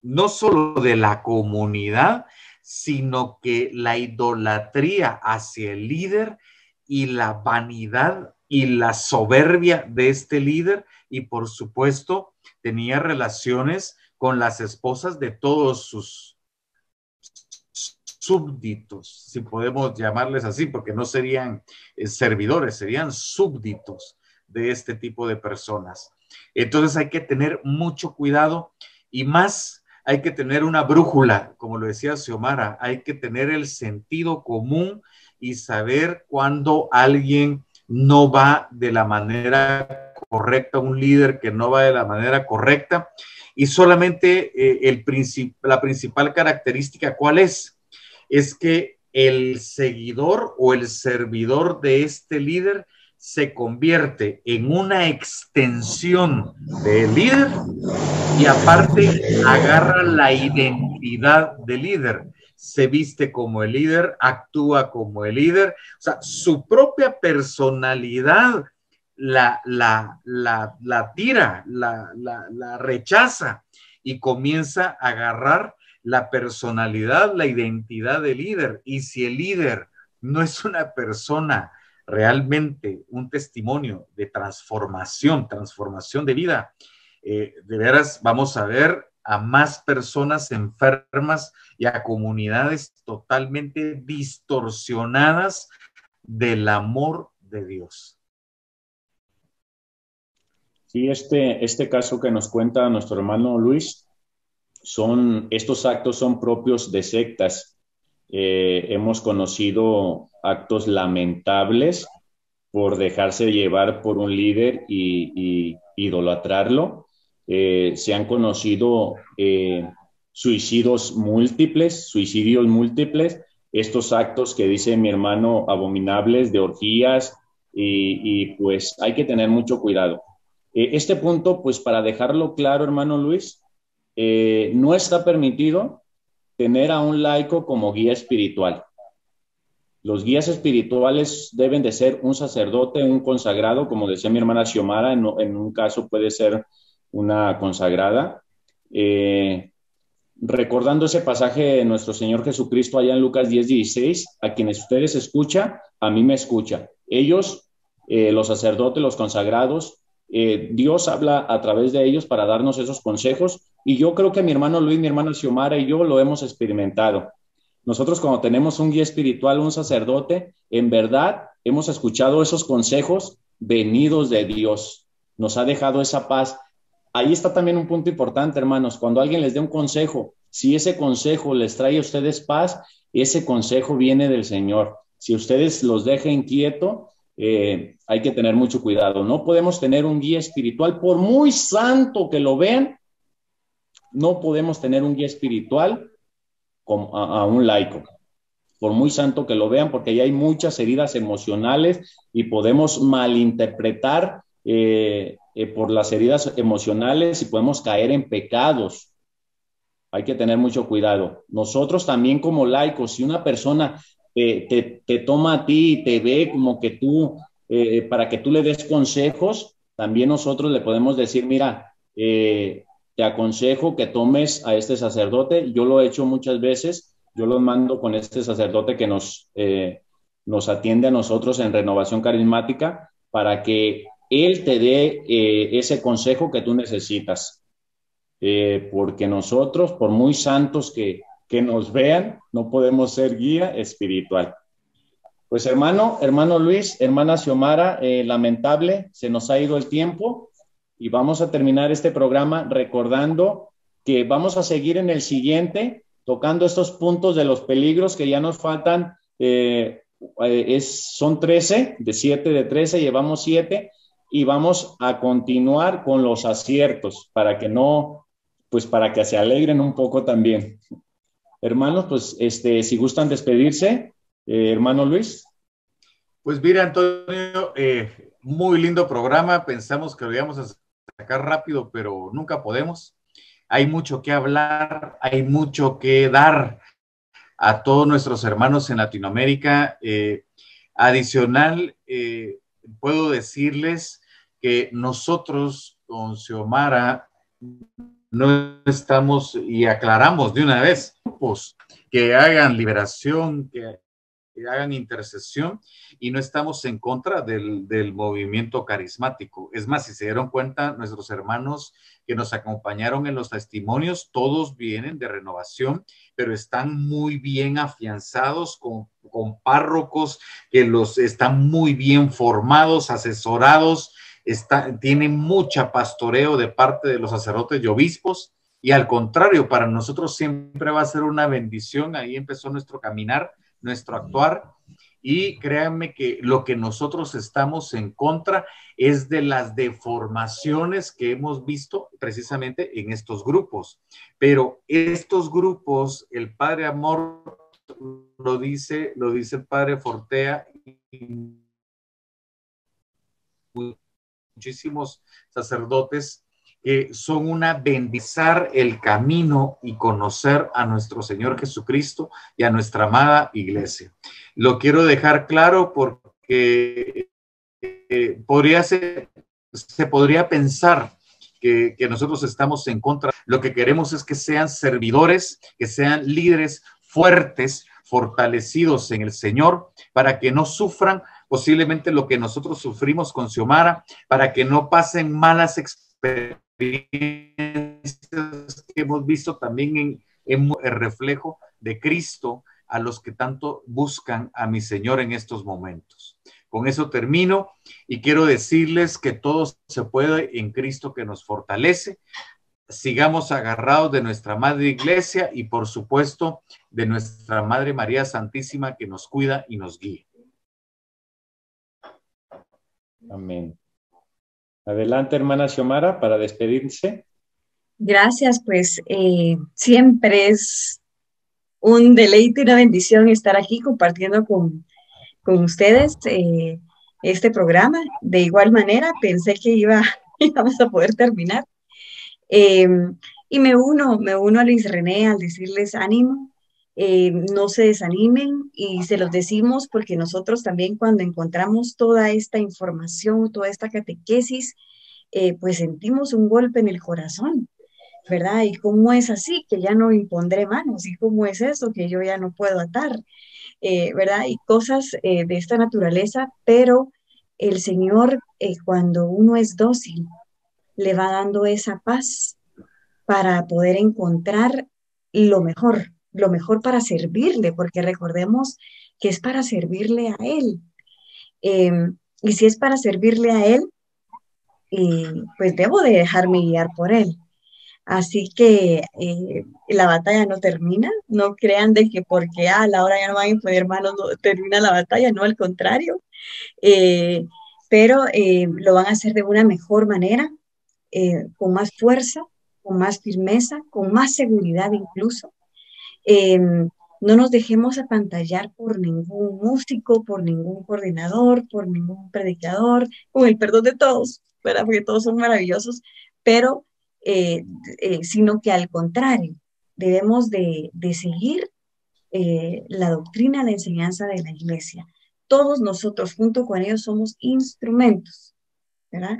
no solo de la comunidad, sino que la idolatría hacia el líder y la vanidad y la soberbia de este líder, y por supuesto tenía relaciones con las esposas de todos sus súbditos, si podemos llamarles así, porque no serían servidores, serían súbditos de este tipo de personas. Entonces hay que tener mucho cuidado y más hay que tener una brújula, como lo decía Xiomara, hay que tener el sentido común y saber cuando alguien no va de la manera correcta, un líder que no va de la manera correcta. Y solamente la principal característica, ¿cuál es? Es que el seguidor o el servidor de este líder se convierte en una extensión del líder y aparte agarra la identidad del líder. Se viste como el líder, actúa como el líder, o sea, su propia personalidad la tira, la rechaza y comienza a agarrar la personalidad, la identidad del líder. Y si el líder no es una persona realmente un testimonio de transformación de vida, de veras vamos a ver a más personas enfermas y a comunidades totalmente distorsionadas del amor de Dios. Sí, este caso que nos cuenta nuestro hermano Luis, estos actos son propios de sectas. Hemos conocido actos lamentables por dejarse llevar por un líder y idolatrarlo. Se han conocido suicidios múltiples, estos actos que dice mi hermano abominables de orgías y pues hay que tener mucho cuidado. Este punto, pues para dejarlo claro, hermano Luis, no está permitido tener a un laico como guía espiritual. Los guías espirituales deben de ser un sacerdote, un consagrado, como decía mi hermana Xiomara, en un caso puede ser una consagrada. Recordando ese pasaje de nuestro Señor Jesucristo allá en Lucas 10:16, a quienes ustedes escuchan, a mí me escucha. Ellos, los sacerdotes, los consagrados, Dios habla a través de ellos para darnos esos consejos y yo creo que mi hermano Luis, mi hermana Xiomara y yo lo hemos experimentado. Nosotros cuando tenemos un guía espiritual, un sacerdote, en verdad hemos escuchado esos consejos venidos de Dios. Nos ha dejado esa paz. Ahí está también un punto importante, hermanos. Cuando alguien les dé un consejo, si ese consejo les trae a ustedes paz, ese consejo viene del Señor. Si ustedes los dejan inquietos, hay que tener mucho cuidado. No podemos tener un guía espiritual, por muy santo que lo vean, no podemos tener un guía espiritual como a un laico, por muy santo que lo vean, porque ahí hay muchas heridas emocionales y podemos malinterpretar por las heridas emocionales y podemos caer en pecados. Hay que tener mucho cuidado. Nosotros también como laicos, si una persona te toma a ti y te ve como que tú, para que tú le des consejos, también nosotros le podemos decir, mira, te aconsejo que tomes a este sacerdote. Yo lo he hecho muchas veces. Yo los mando con este sacerdote que nos atiende a nosotros en Renovación Carismática para que él te dé ese consejo que tú necesitas. Porque nosotros, por muy santos que nos vean, no podemos ser guía espiritual. Pues hermano Luis, hermana Xiomara, lamentable, se nos ha ido el tiempo y vamos a terminar este programa recordando que vamos a seguir en el siguiente, tocando estos puntos de los peligros que ya nos faltan, son 13, de 7 de 13, llevamos 7 y vamos a continuar con los aciertos para que para que se alegren un poco también. Hermanos, pues si gustan despedirse, hermano Luis. Pues mira, Antonio, muy lindo programa. Pensamos que lo íbamos a sacar rápido, pero nunca podemos. hay mucho que hablar, hay mucho que dar a todos nuestros hermanos en Latinoamérica. Adicional, puedo decirles que nosotros con Xiomara no estamos, y aclaramos de una vez, grupos que hagan liberación, que hagan intercesión, y no estamos en contra del movimiento carismático. Es más, si se dieron cuenta, nuestros hermanos que nos acompañaron en los testimonios, todos vienen de Renovación, pero están muy bien afianzados con párrocos que los están muy bien formados, asesorados, tienen mucha pastoreo de parte de los sacerdotes y obispos, y al contrario, para nosotros siempre va a ser una bendición. Ahí empezó nuestro caminar, nuestro actuar, y créanme que lo que nosotros estamos en contra es de las deformaciones que hemos visto precisamente en estos grupos. Pero estos grupos, el Padre Amor lo dice el Padre Fortea, y muchísimos sacerdotes que son una bendizar el camino y conocer a nuestro Señor Jesucristo y a nuestra amada iglesia. Lo quiero dejar claro porque se podría pensar que nosotros estamos en contra. Lo que queremos es que sean servidores, que sean líderes fuertes, fortalecidos en el Señor, para que no sufran posiblemente lo que nosotros sufrimos con Xiomara, para que no pasen malas experiencias que hemos visto también en el reflejo de Cristo a los que tanto buscan a mi Señor en estos momentos. Con eso termino y quiero decirles que todo se puede en Cristo que nos fortalece. Sigamos agarrados de nuestra Madre Iglesia y por supuesto de nuestra Madre María Santísima, que nos cuida y nos guía. Amén. Adelante, hermana Xiomara, para despedirse. Gracias, pues siempre es un deleite y una bendición estar aquí compartiendo con ustedes este programa. De igual manera, pensé que íbamos a poder terminar. Y me uno a Luis René al decirles ánimo, no se desanimen, y se los decimos porque nosotros también cuando encontramos toda esta información, toda esta catequesis, pues sentimos un golpe en el corazón, ¿verdad? ¿Y cómo es así que ya no impondré manos? ¿Y cómo es eso que yo ya no puedo atar? ¿Verdad? Y cosas de esta naturaleza, pero el Señor, cuando uno es dócil, le va dando esa paz para poder encontrar lo mejor para servirle, porque recordemos que es para servirle a Él. Y si es para servirle a Él, pues debo de dejarme guiar por Él. Así que la batalla no termina, no crean de que porque a la hora ya no van a imponer manos, no termina la batalla, no, al contrario, eh, pero lo van a hacer de una mejor manera, con más fuerza, con más firmeza, con más seguridad incluso. No nos dejemos apantallar por ningún músico, por ningún coordinador, por ningún predicador, con el perdón de todos, ¿verdad? Porque todos son maravillosos, pero sino que al contrario, debemos de seguir la doctrina, la enseñanza de la iglesia. Todos nosotros junto con ellos somos instrumentos, ¿verdad?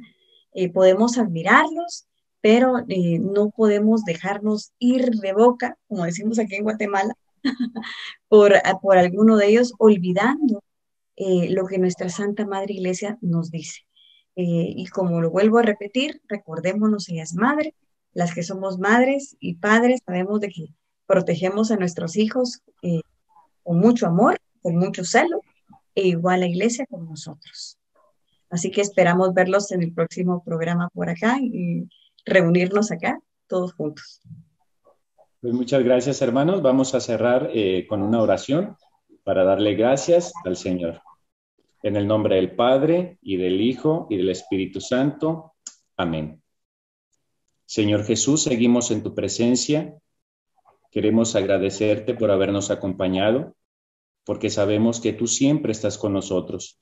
Podemos admirarlos, pero no podemos dejarnos ir de boca, como decimos aquí en Guatemala, por alguno de ellos, olvidando lo que nuestra Santa Madre Iglesia nos dice. Y como lo vuelvo a repetir, recordémonos, ella es madre. Las que somos madres y padres sabemos de que protegemos a nuestros hijos con mucho amor, con mucho celo, e igual la iglesia con nosotros. Así que esperamos verlos en el próximo programa por acá y reunirnos acá todos juntos. Pues muchas gracias, hermanos. Vamos a cerrar con una oración para darle gracias al Señor. En el nombre del Padre, y del Hijo, y del Espíritu Santo. Amén. Señor Jesús, seguimos en tu presencia. Queremos agradecerte por habernos acompañado, porque sabemos que tú siempre estás con nosotros.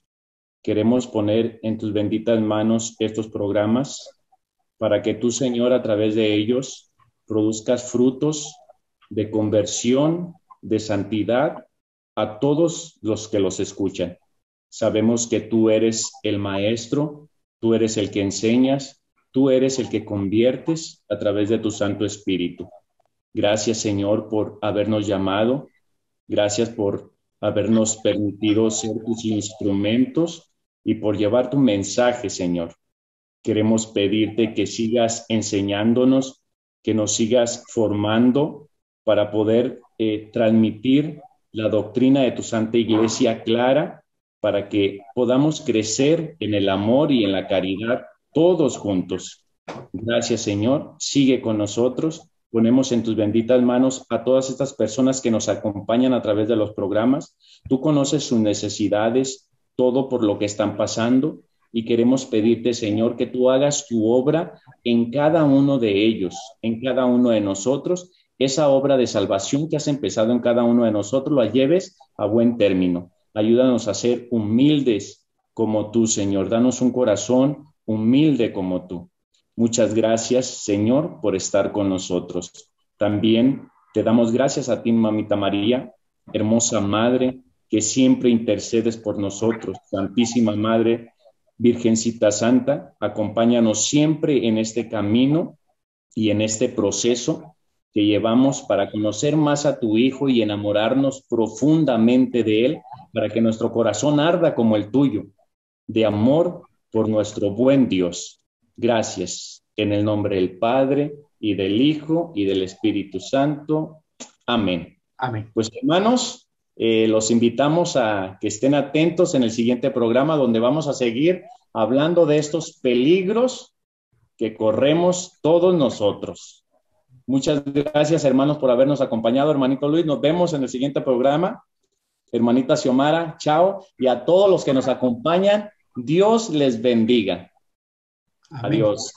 Queremos poner en tus benditas manos estos programas para que tú, Señor, a través de ellos produzcas frutos de conversión, de santidad a todos los que los escuchan. Sabemos que tú eres el maestro, tú eres el que enseñas, tú eres el que conviertes a través de tu Santo Espíritu. Gracias, Señor, por habernos llamado. Gracias por habernos permitido ser tus instrumentos y por llevar tu mensaje, Señor. Queremos pedirte que sigas enseñándonos, que nos sigas formando para poder transmitir la doctrina de tu Santa Iglesia clara, para que podamos crecer en el amor y en la caridad todos juntos. Gracias, Señor. Sigue con nosotros. Ponemos en tus benditas manos a todas estas personas que nos acompañan a través de los programas. Tú conoces sus necesidades, todo por lo que están pasando, y queremos pedirte, Señor, que tú hagas tu obra en cada uno de ellos, en cada uno de nosotros. Esa obra de salvación que has empezado en cada uno de nosotros, la lleves a buen término. Ayúdanos a ser humildes como tú, Señor. Danos un corazón humilde como tú. Muchas gracias, Señor, por estar con nosotros. También te damos gracias a ti, Mamita María, hermosa Madre, que siempre intercedes por nosotros. Santísima Madre, Virgencita Santa, acompáñanos siempre en este camino y en este proceso que llevamos para conocer más a tu Hijo y enamorarnos profundamente de Él, para que nuestro corazón arda como el tuyo, de amor por nuestro buen Dios. Gracias. En el nombre del Padre, y del Hijo, y del Espíritu Santo. Amén. Amén. Pues, hermanos, los invitamos a que estén atentos en el siguiente programa, donde vamos a seguir hablando de estos peligros que corremos todos nosotros. Muchas gracias, hermanos, por habernos acompañado. Hermanito Luis, nos vemos en el siguiente programa. Hermanita Xiomara, chao. Y a todos los que nos acompañan, Dios les bendiga. Amén. Adiós.